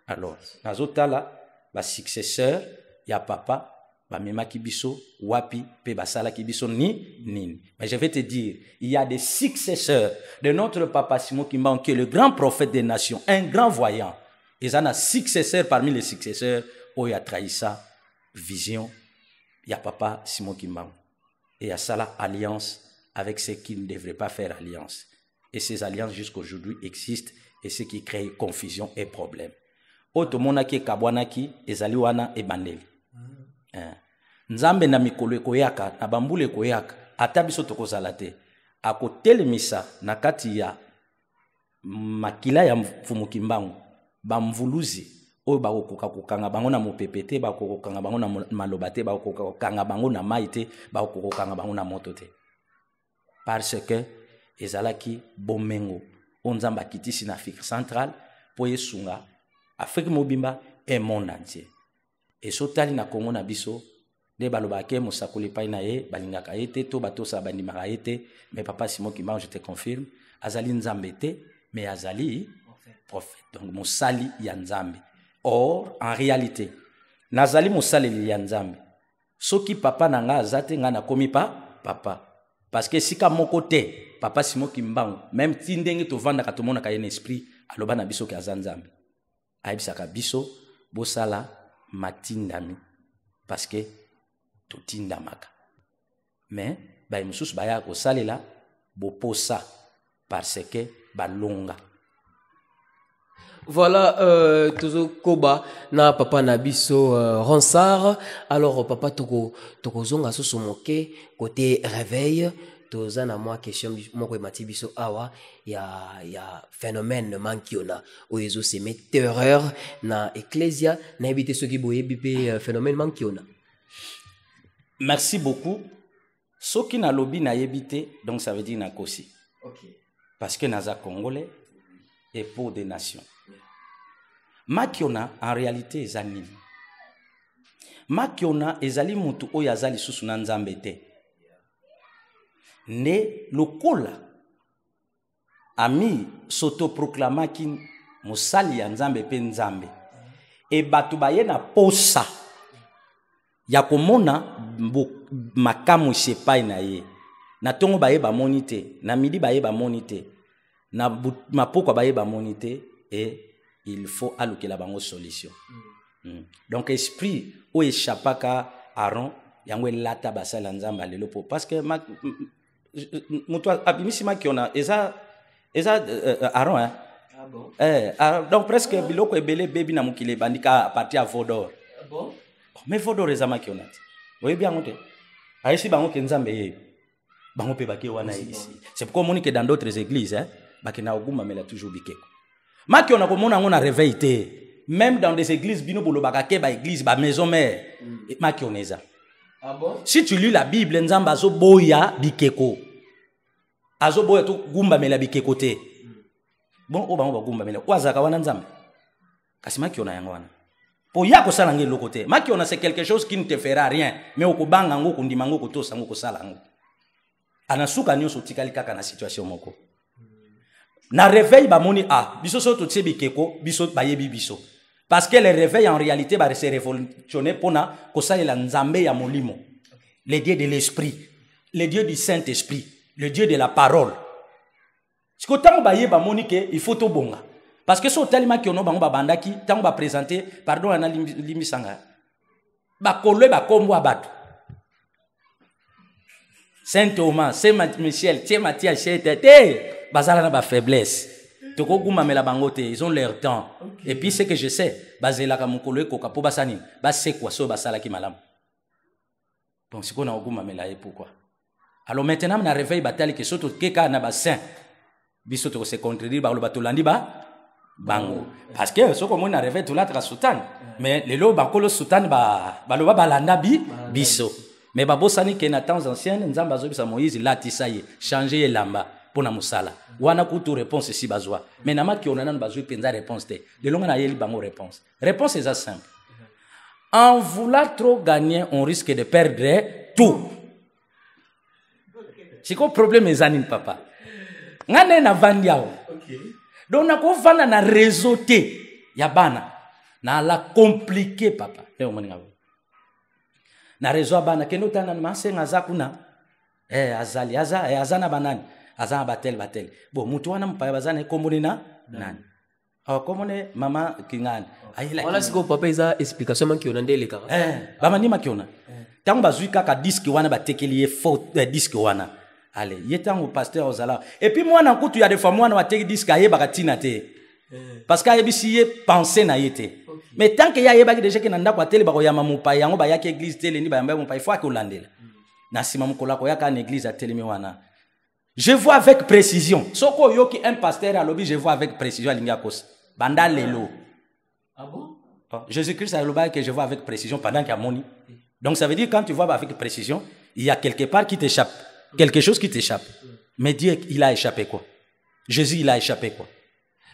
Alors, nazotala ba successeur ya papa ba mema kibiso wapi pe basala kibiso nini. Mais je vais te dire, il y a des successeurs de notre papa Simon Kimbangu qui est le grand prophète des nations, un grand voyant. Ils en a successeurs parmi les successeurs où il y a trahi sa vision. Il y a papa Simon Kimbangu. Et il y a ça la alliance avec ceux qui ne devraient pas faire alliance. Et ces alliances jusqu'aujourd'hui existent et ce qui crée confusion et problème. Oto monaki kabwanaki ezali wana ebandeli. Nzambe na mikolo ekoyaka na bambule ekoyaka ata biso tokozala te akotelemisa na kati ya makila ya Mfumu Kimbangu bamvuluzi oyo bakokoka kokanga bango na mopepe te bakokokanga bango na maloba te bakokokanga bango na mai te bakokokanga bango na moto te parce que ezalaki bomengo o Nzambe akitisi na Afrique centrale po yesunga Afrique mobimba et monde entier. Et sotali na Congo na biso de balobake mosakoli pai na ye balingaka ye te to bato sa bandimaka ye te, mais papa Simon Kimbangu je te confirme azali Nzambe te mais azali prophète, donc mosali ya Nzambe. Or en réalité nazali mosali ya Nzambe soki papa nanga azate nga na komi pa papa parce que sika moko te papa Simon Kimbangu même ti ndenge tovandaka tomonaka ye na esprit aloba na biso ke aza Nzambe ayebisaka biso bosala matindami parce que totindamaka mais baye mosusu baya kosalela boposa parce que balonga. Voilà, Tozo Koba na papa Nabiso Ronsard. Alors papa Toko zonga so moke côté réveil. Toza na moi question moko mati biso awa ya phénomène mankiona oyezo seme terreur na ecclesia na ebite soki boye bipé phénomène mankiona. Merci beaucoup. Soki na lobi na yebite donc ça veut dire na kosi. OK. Parce que naza congolais et pour des nations. Makiona en réalité ezali. Makiona ezali mutu oyo azali susu na Nzambe te. Ne lokola ami s'autoproclamaki mosali ya Nzambe pe Nzambe e batu baye na posa ya komona makamu sepai na ye na tongo baye ba monite na midi baye ba monite na mapoko baye ba monite et il faut alukela bango solution. Donc esprit o échappaka Aaron yango lata basala Nzambe lelo po parce que mutu abimisi makiona eza Aaron hein. Ah bon? Donc presque biloko ebele bebi na mukile bandika à partir à Vodor. Ah bon? Mais Vodor eza makiona. Oye bien ngote. Aisi bango ke Nzambe ye. Bango pe baki wana ici. C'est pourquoi on dit que dans d'autres églises hein, bakina oguma mela toujours bikeko. Makiona komona ngona réveil te. Même dans des églises bino bolobaka ke ba église ba maison mère. Makiona eza. Ah bon? Si tu lis la Bible, Nzamba azo boya bikeko. Azo boya to gumba mela bikeko te. Bon, oba gumba mela. Wazaka wana Nzamba. Kasi makiona yango wana. Po ya ko sala ngelo loko te. Makiona c'est quelque chose qui ne te fera rien, mais okobanga ngo kundima ngo kotosa ngo kosala ngo. Anasuka nyoso tikali kaka na situation moko. Na réveil ba moni biso so to tsebi keko, biso bayebi biso. Parce que le réveil en réalité va se révolutionner pour na kosalela Nzambe ya molimo. Les dieux de l'esprit. le Dieu du Saint-Esprit, le Dieu de la parole. Si vous avez dit il faut tout bon. Parce que si vous avez dit que vous avez présenté, pardon, on a limisanga. Bakolo bakombo abatu. Saint Thomas, Saint Michel, Saint Matthias, bazala na ba faiblesse. Toko gumamela bangote, ils ont leur temps. Okay. Et puis ce que je sais, bazela ka mukolo ekoka po basani, ba c'est quoi so basala ki malam. Donc c'est qu'on a gumamela et pourquoi? Alors maintenant on a réveil batali que soto keka na ba saint. Biso to se contredire ba lo batolandi ba bango. Parce que ce qu'on a réveil tout là tra sultan. Mais les lo bakolo sultan ba lo ba balanda biso. Mais babosani que na temps ancien nzamba zo bisa Moïse latisa ye, changer lamba. Pour na musala wana kutu réponse ici bazwa mais nama ki onana bazwa penza réponse te de longa na yeli bango réponse est simple. En vouloir trop gagner on risque de perdre tout. C'est quoi problème ezani papa ngane na vandiao. OK donc na ko vanda na réseau te ya bana na la compliqué papa leo moninga na réseau bana keno tana masenga zakuna azali azana banani azana batel bon mutu wana mpaya bazana komone na nani komone mama kingani voilà ce que papa isa explication man ki ona ndele ka bama ni makiona tango bazui kaka disque wana batekeli ye faute disque wana allez yetango pasteur ozala et puis mwana kutu ya des fois mwana wateki disque aye bakatina te parce que ayebisi ye penser na yete mais tant que ya yebaki déjà que nanda kwa tele bako ya mamupa yango ba yaki église tele ni ba yamba mupa il faut que olandela na sima mukola ko yaka na église atele mi wana. Je vois avec précision. Soko yoki un pasteur à lobby, je vois avec précision à l'ingakos. Banda lelo. Ah bon? Jésus-Christ a lobby que je vois avec précision pendant qu'il y a moni. Donc ça veut dire quand tu vois avec précision, il y a quelque part qui t'échappe. Quelque chose qui t'échappe. Mais Dieu, il a échappé quoi? Jésus, il a échappé quoi?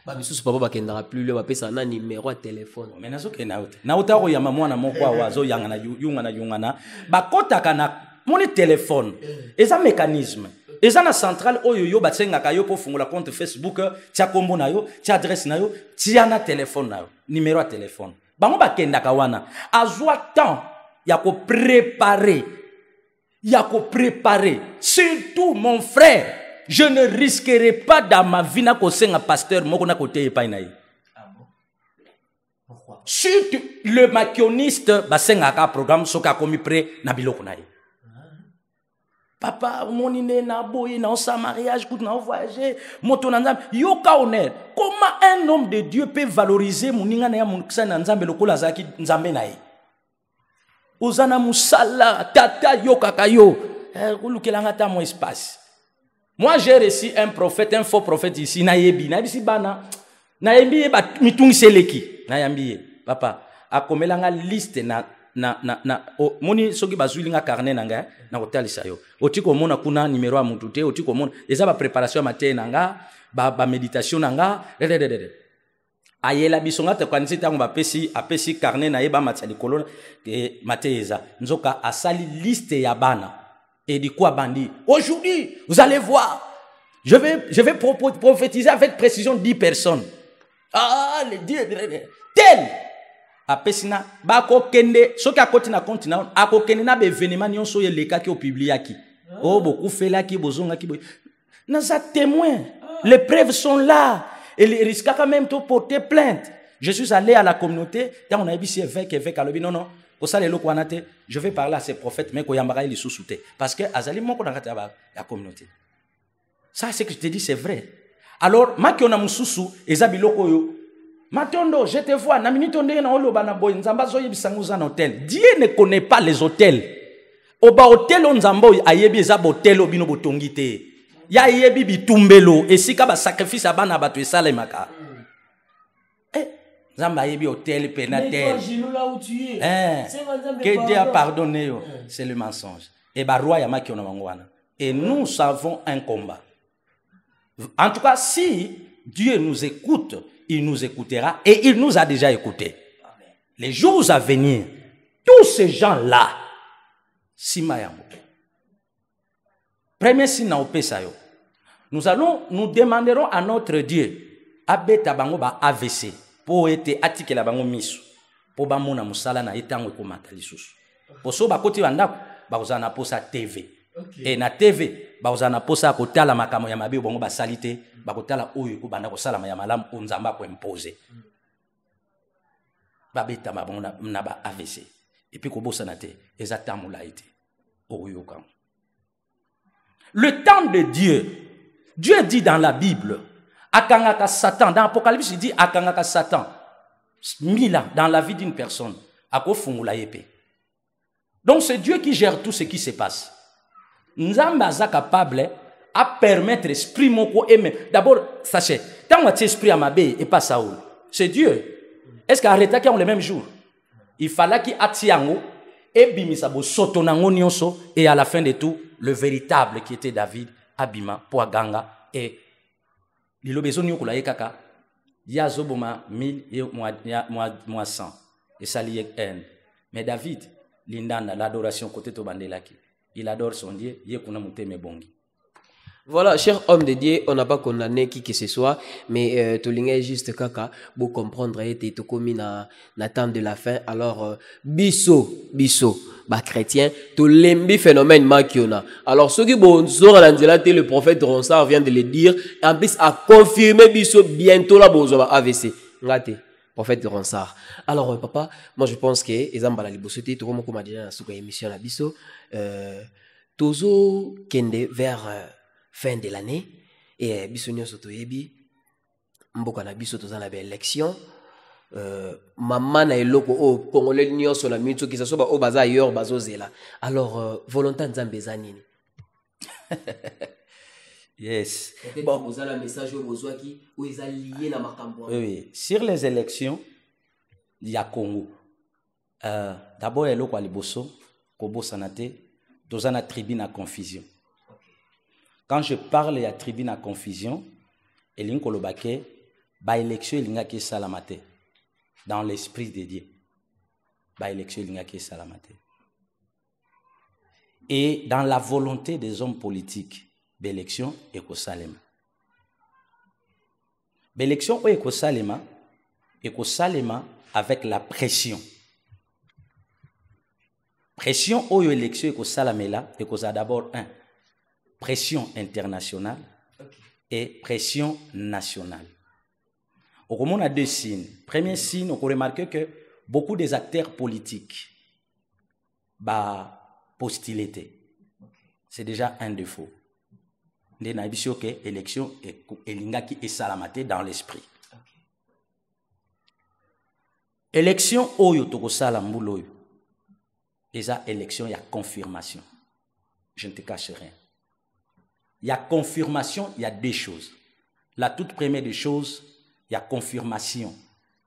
Bah, mais sous papa bakendara plus le papa ça na numéro de téléphone. Mais nazo ke naote. Naota ko ya mwana moko wazo yangana yungana. Bakota kana mon téléphone. Et ça mécanisme. Et ça na centrale oyo yo batsenga kayo po fungola compte Facebook, tia kombo na yo, tia adresse na yo, tia na téléphone na yo, numéro de téléphone. Bango bakenda kawana. Azwa temps ya ko préparer. Ya ko préparer. Surtout mon frère, je ne risquerai pas dans ma vie na ko senga pasteur moko na côté epai na ye. Ah bon? Pourquoi? Surtout le maquilloniste basenga ka programme soka komi près na biloko na ye. Papa, mon iné na boye na sa mariage, coûte na voyager, moto na nzambe, yoka honneur. Comment un homme de Dieu peut valoriser mon inga na ya mon kisa na nzambe lokola zaki nzambe na ye? Ozana musala, tata yoka kayo, kulukelanga ta mon espace. Moi j'ai reçu un prophète, un faux prophète ici, na yebi, na bisi bana, na yebi ba mitung seleki, na yambiye, papa, akomelanga liste na moni soki bazulinga carnet nanga na kotalisa yo otiko mona kuna numéro ya mutu te otiko mona eza ba préparation matin nanga ba méditation nanga ayela bisonga te kwanisi tango ba apesi carnet na yeba matali kolona ke mateza nzoka asali liste ya bana et dit quoi bandi aujourd'hui vous allez voir je vais prophétiser avec précision 10 personnes les 10 tel apesina bako kende soki akoti na compte na akokende na événement nyonso ye leka ki o publiaki beaucoup fait là ki bozonga ki na za témoin les preuves sont là et il risque quand même de porter plainte. Je suis allé à la communauté quand on a dit évêque alobi non au sale loko wanate je vais parler à ces prophètes mais ko yambara ili sousouté parce que azali moko na kata ya communauté ça c'est que je te dis c'est vrai alors maki ona mususu ezabi loko yo Matondo, je te vois. Na minute onde na oloba na boy nzamba zo yebisango za hôtel. Dieu ne connaît pas les hôtels. Oba hôtel on nzamba ayebi eza hôtel obino botongi te. Ya yebi bitumbelo esika ba sacrifice abana bato esalemaka. Nzamba ayebi hôtel penatel. Que Dieu a pardonné c'est le mensonge. Et ba roi ya maki ona mangwana. Et nous savons un combat. En tout cas si Dieu nous écoute, il nous écoutera et il nous a déjà écoutés. Les jours à venir, tous ces gens-là, premier signe nous demanderons à notre Dieu, abeta bango ba AVC, pour être attiqué la bango misu, pour ba mona musala na etango komata lisusu. Pour so ba koti wanda ba uzana posa TV. Et na TV bazana posa kotala makamo ya mabe bongo basalite bakotala oyo ko banda kosala ya malamu onzamba ko imposer babeta mabongo na ba AVC et puis ko bosa na te exactement là été oyo kan. Le temps de Dieu dit dans la Bible akangaka Satan, dans Apocalypse il dit akangaka Satan 1000 ans dans la vie d'une personne ako fungula épée. Donc c'est Dieu qui gère tout ce qui se passe. Nzamba est capable à permettre l'esprit moko aimer. D'abord, sachez, tant que esprit à Mabé et pas Saoul, c'est Dieu. Est-ce qu'arrêta qui ont le même jour? Il fallait qu'il atiango et bimisabo sotonango nyonso et à la fin de tout, le véritable qui était David, Abima, Poaganga et Lilobezo nyokula yekaka yazoboma 1000 et moi 100 et ça lié haine. Mais David, l'indana l'adoration côté to bandelaki. Il adore son Dieu, voilà, cher homme de Dieu, on n'a pas condamné qui que ce soit, mais Tolinga juste kaka, pour comprendre, et tout comme na temps de la fin, alors, biso, bah chrétien, tout l'embi phénomène makiona. Alors, ceux qui bon, le prophète Ronsard vient de le dire, en plus, a confirmé biso bientôt la bozo AVC. Ngate. Prophète Ronsard. Alors, papa, moi je pense que Ezambala Libosoti, tout comme on a dit dans la émission à Bisso, Tozo Kende vers fin de l'année, et Bissonio Sotoyebi, Mboka na Bisso Toza na élection, Maman na eloko o Congolais nyo sur la mito qui s'assoit au baza ailleurs bazo zela. Alors, volonté Nzambezani. Yes. Bon, vous avez un message où ils sont liés dans ma campagne. Oui, sur les élections, il y a Congo. D'abord, il y a le Liboso, Kobo Sanate, dans une tribune à confusion. Quand je parle de la tribune à confusion, il y a une élection, il y a une salamate. Dans l'esprit de Dieu. Élection, il y a une salamate. Et dans la volonté des hommes politiques, l'élection est au Salema. L'élection est au Salema avec la pression. Pression au élection est au Salamela et cause d'abord pression internationale et pression nationale. On a deux signes. Premier signe, on remarque que beaucoup des acteurs politiques postulité. C'est déjà un défaut. L'élection est salamate dans l'esprit. Élection oyo toko salambulo. Et ça, élection, il y a confirmation. Je ne te cache rien. Il y a confirmation, il y a deux choses. La toute première des choses, il y a confirmation.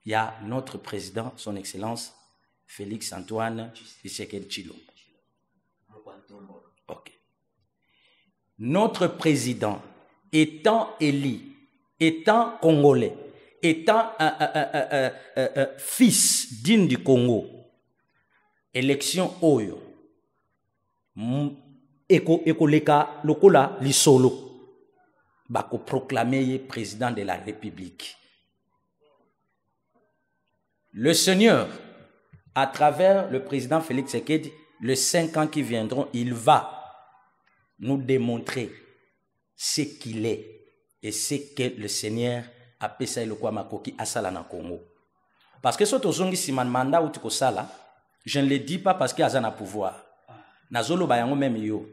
Il y a notre président, son Excellence, Félix Antoine Tshisekedi Tshilombo. Ok. Notre président, étant élu, étant congolais, étant fils digne du Congo, élection oyo, ekoleka lokola lisolo, bako proclamer président de la République. Le Seigneur, à travers le président Félix Tshisekedi, les 5 ans qui viendront, il va nous démontrer ce qu'il est et ce que le Seigneur a payé le Kwamakoki à Sala na Congo. Parce que ce tozongi siman mandat ou tiko sala, je ne le dis pas parce qu'il y a un pouvoir. Nazolo bayango même yo.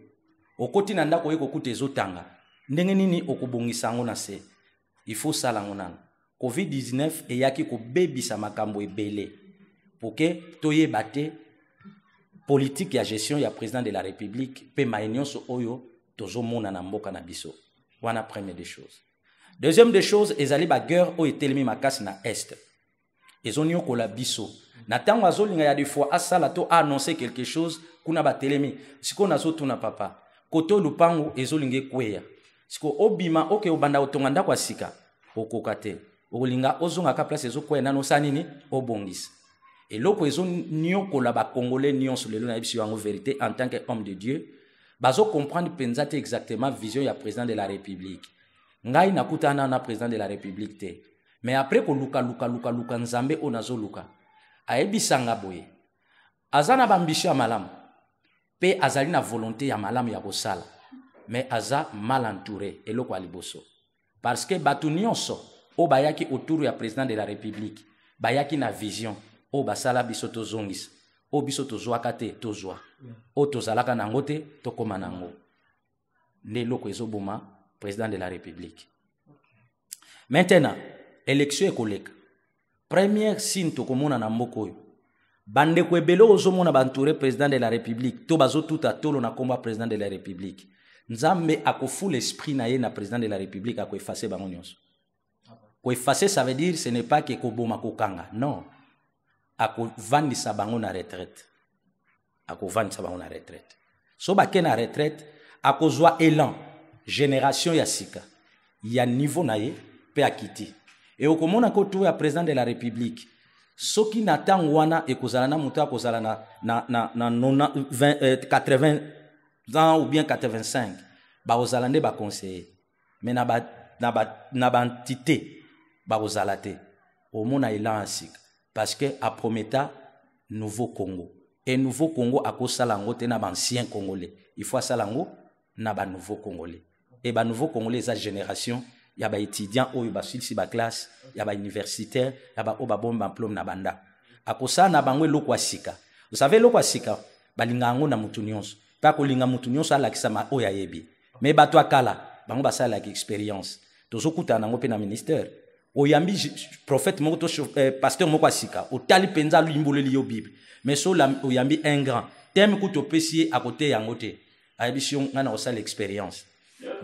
Okoti nanda ko yeko kute zotanga. Ndenge nini okubongisa ngo na se. Il faut sala ngonana. COVID-19 et yaki ko bebisa makambo ebele. Pour que toye bate politique ya gestion ya président de la République pe maenyon so oyo tozo mona na mboka na biso. Wana première des choses. Deuxième des choses, ezali ba guerre o etelemi makasi na est. Ezonyo ko la biso. Na tango azolinga ya des fois asala to annoncer quelque chose kuna ba telemi. Siko nazo tuna papa. Koto lupango ezolinge kweya. Siko obima oke obanda otonga ndako asika. Okokate. Olinga ozonga ka place ezokweya nano sanini obongisa. Et l'autre raison, nous, Congolais, nous, sur le en vérité, en tant qu'homme de Dieu, bazo comprendre pensate exactement vision ya président de la République. Ngai na kutana na président de la République te. Mais après ko luka nzambe onazo luka. Aebisanga boye. Azana bambisha malam. pe azali na volonté ya malamu ya kosala mais aza mal entouré eloko ya liboso parce que bato nyonso o bayaki autour ya président de la république bayaki na vision o basala biso tozongisa o biso tozwaka te tozwa o tozalaka nango te tokoma nango nde eloko ezoboma président de la république. Maintenant élection ekoleka première signe tokomona na mboka oyo bandeko ebele ozomona bantouré président de la république to bazotuta tolo na komba président de la république nzambe akofula l'esprit na ye na président de la république akoeffacer bango nyonso. Koeffacer ça veut dire ce n'est pas que koboma kokanga non akovandisa bango na retraite akovandisa bango na retraite so bake na retraite akozwa élan génération ya sika ya niveau na ye pe akiti et okomona ko tout ya président de la république soki na tango wana ekozala na muta akozala na 80 ans ou bien 85 ba ozala nde ba conseiller mais na ba entité ba ozala te omona élan sika parce que a prometa nouveau Congo et nouveau Congo akosala ngo te na ba ancien congolais il faut asala ngo na ba nouveau congolais et ba nouveau congolais sa génération ya ba étudiant oyo ba silisi ba classe ya ba universitaire ya ba oba bomba diplôme na banda akosala na bango eloko asika vous savez eloko asika balinga ngo na mutu nyonso pa kolinga mutu nyonso alakisa ma oyo ayebi mais bato akala bango basala like expérience tozokuta nango pe na ministère oyambi prophète moko to pasteur moko asika otali penza limboleli yo bible mais so oyambi un grand thème kuto pesi à côté yango te ayebision ngana osala expérience.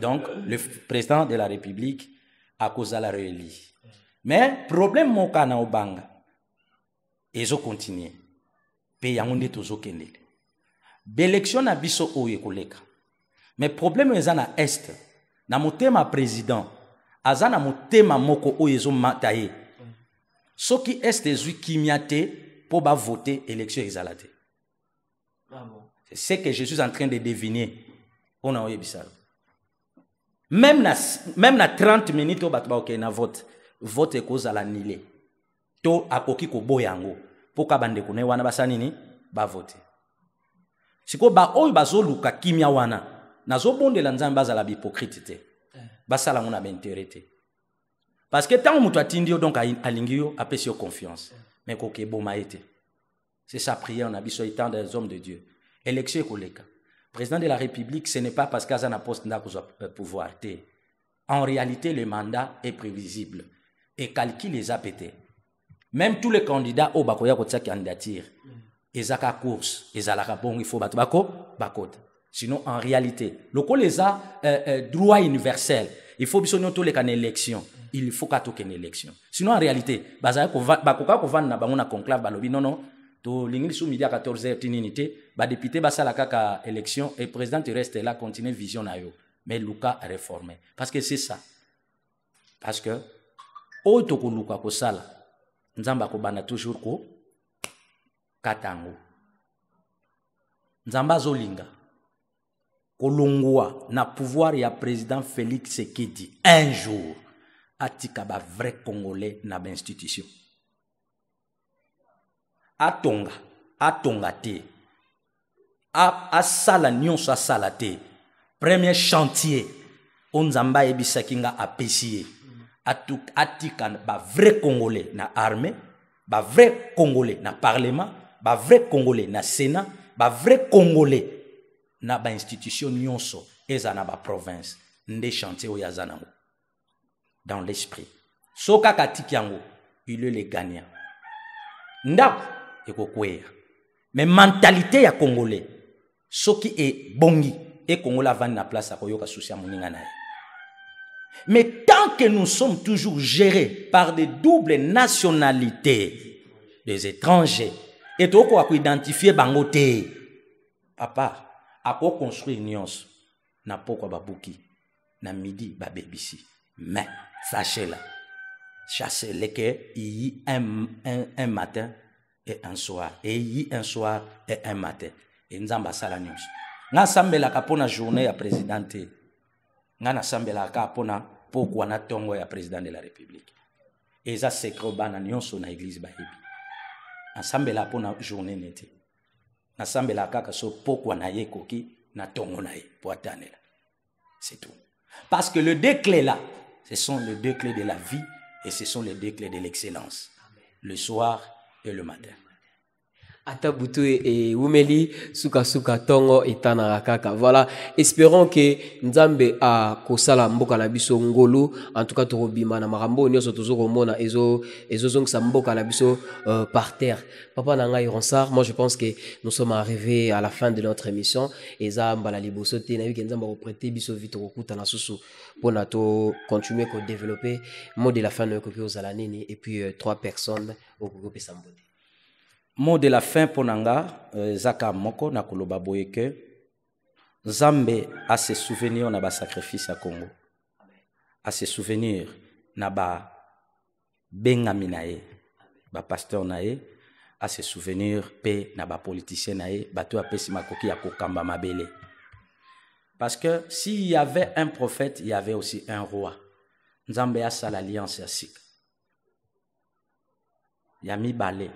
Donc le président de la république a causé la rééli mais problème moka na obanga ezo continuer pe yango nde tozo kendele l'élection na biso oyo koleka mais problème eza na est na motema président aza na motema moko oyo ezo mata ye soki est ezwi kimia te po ba voter élection ezala te. C'est ce que je suis en train de deviner on a oyebisa même na 30 minutes au batba ok na vote ekozala nile to akoki koboya yango po ka bande kone wana basani ni ba vote siko ba oyo bazoluka kimia wana nazobondela nzambe bazala bihypocrite te basala ngona bintérêt te parce que tant mutu atindi yo donc alingi yo apesi yo confiance mais koke boma ete c'est sa prière on a biso étant des hommes de Dieu élection koleka président de la république ce n'est pas parce qu'azan a poste nda kozwa pouvoir te en réalité le mandat est prévisible et calcul les a pété même tous les candidats au bakoya kotia candidature ezaka course ezalaka bon il faut bato bakota sinon en réalité loko les a droit universel il faut biso nyoto leka na élection il faut ka toke na élection sinon en réalité bazaya bakoka kovanda na bango na conclave balobi non to lingili sou midi à 14h tinité ba député basala kaka élection et président reste là continuer vision na yo mais luka réformer parce que c'est ça parce que o to ko luka ko sala nzamba ko bana toujours ko katango nzamba zolinga kolongwa na pouvoir ya président Félix Tshisekedi un jour atika ba vrai congolais na ba institution atonga te asala nyonso asala te premier chantier onzamba ebisaki nga apesi atika ba vrai congolais na armée ba vrai congolais na parlement ba vrai congolais na sénat ba vrai congolais na ba institution nyonso eza na ba province nde chantier oyo aza nango dans l'esprit soka katiki yango il est le gagnant ndako ekokweya mais mentalité ya congolais soki e bongi et congolais vandi na place akoyoka souci ya moninga na ye mais tant que nous sommes toujours gérés par des doubles nationalités des étrangers et toko ako identifier bango te papa ako construire nyonso na poko babuki na midi babebisi mais sachez-le que il y un matin et un soir et il y un soir et un matin et nzamba sala nyonso nga sambela kapona journée ya présidente nga na sambela kapona poko na tongo ya président de la république et ça secret bana nyonso na église ba yebi ensemble la pona journée nete nasambela kaka so pokwa na ye koki na tongo na ye po atanela. C'est tout. Parce que les deux clés là, ce sont les deux clés de la vie et ce sont les deux clés de l'excellence. Le soir et le matin. Ata butu et umeli suka suka tongo etana rakaka. Voilà, espérons que Nzambe a kosala mboka na biso ngolu, en tout cas torobima na marambo nyoso tozoko mona ezo zong sa mboka na biso par terre. Papa nanga Ironsar, moi je pense que nous sommes arrivés à la fin de notre émission et za mbala liboso te na wi Nzambe ko prêter biso vite kokuta na susu pour na to continuer ko développer mot de la fin de ko zala nini et puis 3 personnes au ko pesa mbode. Mot de la fin pour Nanga, Zaka Moko na koloba boye que Nzambe a se souvenir na ba sacrifice à Congo. A se souvenir na ba bengami nae, ba pasteur nae, a se souvenir pe na ba politicien nae, bato apesi makoki ya kokamba mabele. Parce que s'il y avait un prophète, il y avait aussi un roi. Nzambe a sa l'alliance ya sika. Yami balé.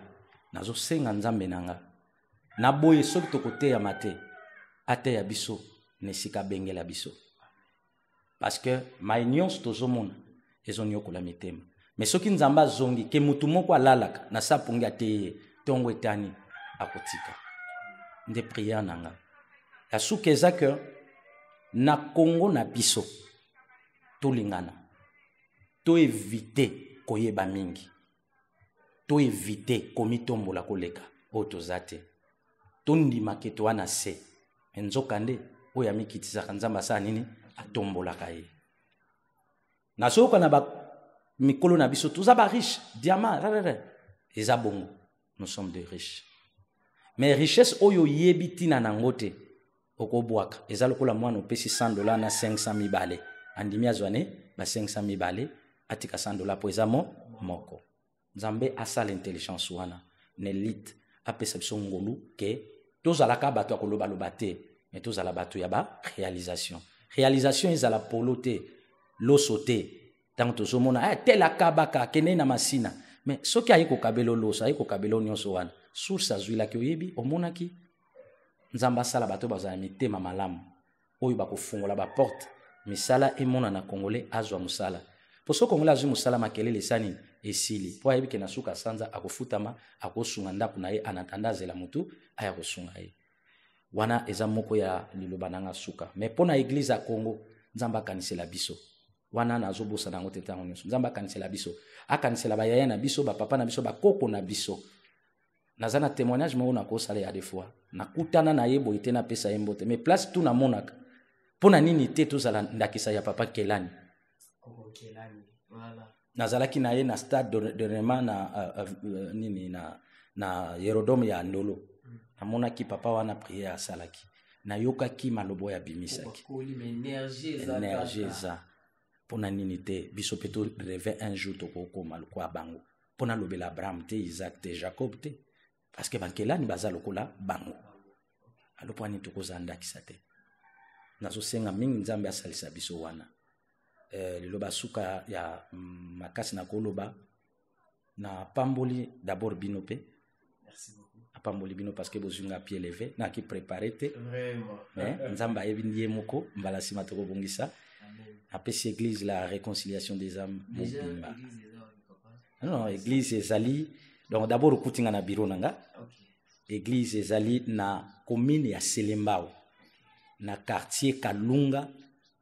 Nazo senga Nzambe nanga na boye soki tokote ya mate ate ya biso nesika bengela biso parce que maignos tozomona ezonyokola mitema mais soki Nzamba zongi ke mutu moko alalaka na sapungi ate tongo etani akotika nde prière nanga ya sukeza que na Congo na biso tolingana to éviter koyeba mingi to éviter komitombola koleka otozate tondima ke to wana se enzokande oya mikitisa Nzamba sa nini atombola kaye na soka na ba mikolo na biso tuza ba riche diamant eza bongo nous sommes des riches mais richesse oyo yebitina na ngote okobwaka eza lokola mwana opesi $100 na 500 bale andimi azwane ba 500 bale atika $100 po eza moko. Nzambe asa l'intelligence wana nelite apesa biso ngolu ke tozalaka bato akoloba loba te mais tozala bato ya ba réalisation ezala polo te loso te tant tozomona tel akabaka kene na masina mais soki ayiko kabelo loso ayiko kabelo nyonso wana source azwila ki oyebi omonaki Nzamba sala bato bazala mitema malamu oyo bakofungola ba porte misala emona na congolais azwa musala poso congolais azwi musala makelele sani esili po ayebi ke na suka sanza akofutama akosunga ndaku na ye anatanda zela mutu aya kosunga ye wana eza moko ya liloba nanga suka mais pona église ya Congo Nzamba kanisela biso wana nazobosa nango te tango nyonso Nzamba kanisela biso akanisela ba yaya na biso ba papa na biso ba koko na biso nazana témoignage mo na ko sala ya des fois nakutana na yebo ite na pesa yembote mais place tout na monaka pona nini te tozala ndakisa ya papa Kelani koko Kelani voilà nazalaki na ye na stade de Rema na nini na Yerodome ya Ndolo namonaki papa wana prière asalaki nayokaki malobo ya bimisaki énergie za pona nini te biso peto rêver un jour tokokoma lokwa bango pona lobela Abraham te Isaac te Jacob te parce que bankelani baza lokola bango alopwani tokozandakisa te nazosenga mingi Nzambe asalisa biso wana liloba suka ya makasi na koloba na pamboli d'abord binope. Merci beaucoup. Apamboli bino parce que bozunga pied levé na ki préparer te vraiment Nzamba yebi ndiye moko mbala sima to bongisa apesi église la réconciliation des âmes mobimba non église ezali donc d'abord kutinga na bureau nanga église ezali na commune ya Selembao na quartier Kalunga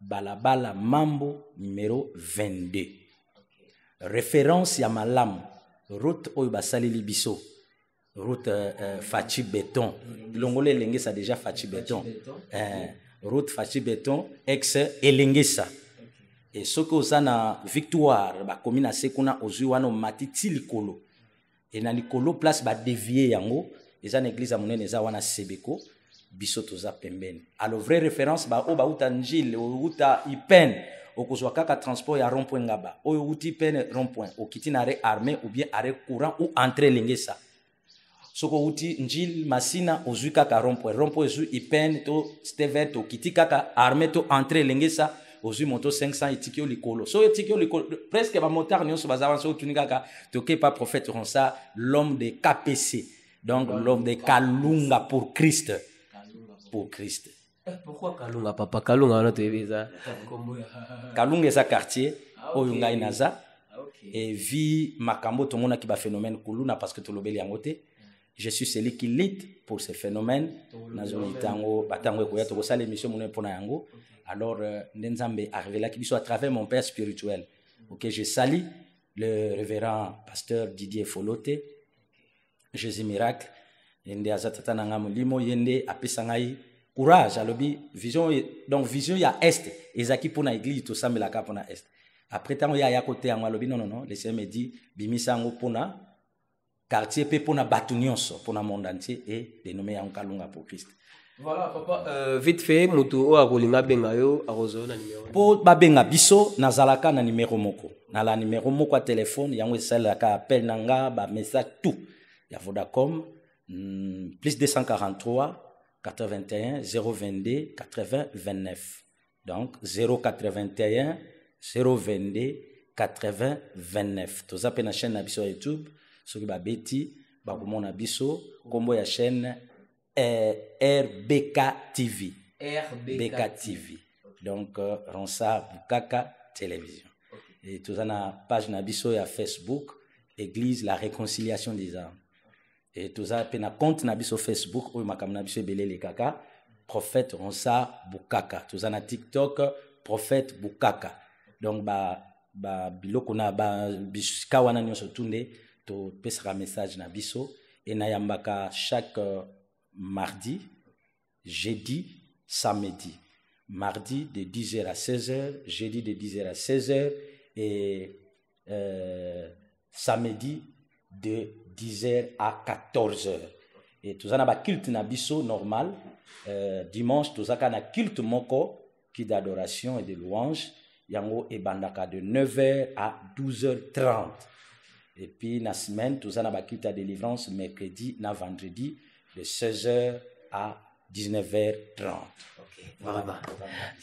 Balabala Mambo numéro 22. Référence ya malamu route oyo basaleli biso route Fachi Béton longole elengesa déjà Fachi Béton route Fachi Béton ex elengesa et soko osana Victoire ba commune sekuna ozwi wana matiti likolo et na likolo place ba dévier yango eza na église monene eza wana Sebeko biso toza pembeni alors vraie référence ba o ba uta njile o uta ipen okozwa kaka transport ya rond-point ngaba oyo uti pen rond-point okiti na arrêt armé ou bien arrêt courant ou entrée lengesa soko uti njil masina ozwi kaka rond-point ezwi ipen to stevet okiti kaka armé to entrée lengesa ozwi moto 500 etikio likolo so etikio likolo presque ba motard nyonso bazawanso tunikaka toke pas prophète ronsa l'homme de KPC Donc, l'homme de Kalunga pour Christ. Pour Christ. Pourquoi Kalunga, papa? Kalunga, on a trouvé ça. Kalunga, c'est un quartier. Oyunga Inaza. Et vie Makambo, tout le monde qui va phénomène Kuluna parce que tout le monde est. Je suis celui qui lutte pour ces phénomènes. Alors, Nenzambe arrivé là, qui soit à travers mon père spirituel. Ok, je salue le révérend pasteur Didier Folote, Jésus Miracle, Yende Azatata Nangamulimo, Yende Apesangai, courage, alobi, vision, donc vision, il y a Est, Ezaki pour l'église, tout ça, mais la cap pour Est. Après, tant il y a côté, alobi, non, le Seigneur me dit, Bimisango pour na quartier, pour na Batunios, pour na monde entier, et dénommé en Kalunga pour Christ. Voilà, papa, vite fait, Moutou, Arolinga Bengayo, Arozo, na numéro. Pour Babenga Biso, Nazalaka na numéro moko. Na la numéro moko à téléphone, yango celle ka appel nanga, ba message tout. Ya Vodacom, plus 243 81 022 80 29. Donc 081 022 80 29. Tous appels na chaîne na biso YouTube, soki ba beti, ba komona biso, kombo ya chaîne RBK TV. RBK TV. Donc, Ronsa Bukaka Télévision. Et tout ça, na page Nabiso à Facebook, Église La Réconciliation des âmes. Et tout ça, na compte Nabiso Facebook, où Makam Nabiso Belé les Kaka, Prophète Ronsa Bukaka. Tout ça, na TikTok, Prophète Bukaka. Donc, biloko na biskawana nyo sotunde, to pesera message Nabiso, et na yambaka chaque mardi, jeudi, samedi. Mardi de 10h à 16h, jeudi de 10h à 16h et samedi de 10h à 14h. Et tout ça, on a culte nabiso normal. Dimanche, tout ça, on a culte moko qui d'adoration et de louange. Yango et bandaka de 9h à 12h30. Et puis, la semaine, tout ça, on a culte à délivrance mercredi, na vendredi de 16h à 19h30. Vraiment.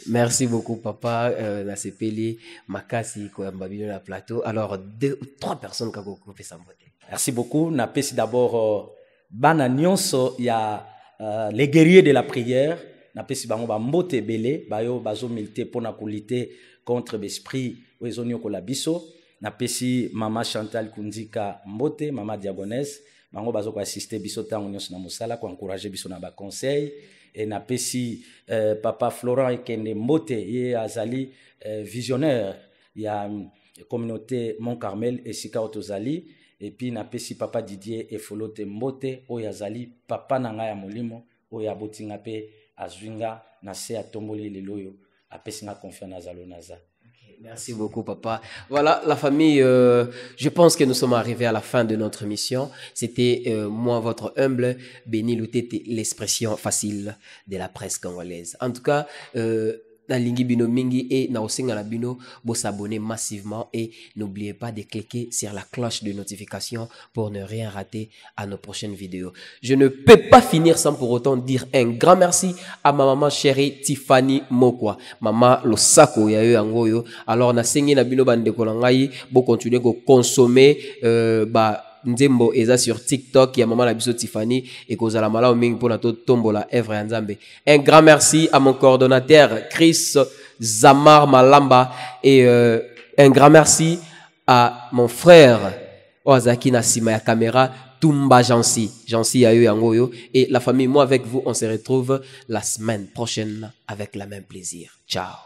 Merci beaucoup, papa. Nasepeli, Makasi, Koyambabino, la plateau. Alors, 3 personnes qui ont coupé sa beauté. Merci beaucoup. Napesi d'abord, Bananyonso, il y a les guerriers de la prière. Napesi bango ba mbote belé, bayo bazo milité pour na kulité contre l'esprit oezonio kolabiso. Napesi Mama Chantal Kundika mbote, Mama Diagonesse. Bango bazo ko assister biso tango nyonso na mosala ko encourager biso na ba conseil. Et na pesi papa Florent Ekende Mbote ye azali visionnaire ya communauté Mont Carmel et Sika Otozali et puis na pesi papa Didier Efolote Mbote o yazali papa nanga ya molimo o ya botinga pe azwinga na se atomboli leloyo apesinga confiance na zalo naza. Merci beaucoup, papa. Voilà, la famille, je pense que nous sommes arrivés à la fin de notre mission. C'était moi, votre humble Béni Loutete, l'expression facile de la presse congolaise. En tout cas, na lingi bino mingi et na osenga la bino, vous s'abonner massivement et n'oubliez pas de cliquer sur la cloche de notification pour ne rien rater à nos prochaines vidéos. Je ne peux pas finir sans pour autant dire un grand merci à ma maman chérie Tiffany Mokwa. Maman Losako ya yo angoyo. Alors na sengi na bino bande kolangai, bo continuer ko consommer Nzembo eza sur TikTok, il y a maman la biso Tiffany et kozala malao mingi pour nato tombola Evre Nzambe. Un grand merci à mon coordonnateur Chris Zamar Malamba et un grand merci à mon frère Ozaki Nasima ya caméra Tumba Jansi Ayo Yangoyo et la famille. Moi avec vous, on se retrouve la semaine prochaine avec le même plaisir. Ciao.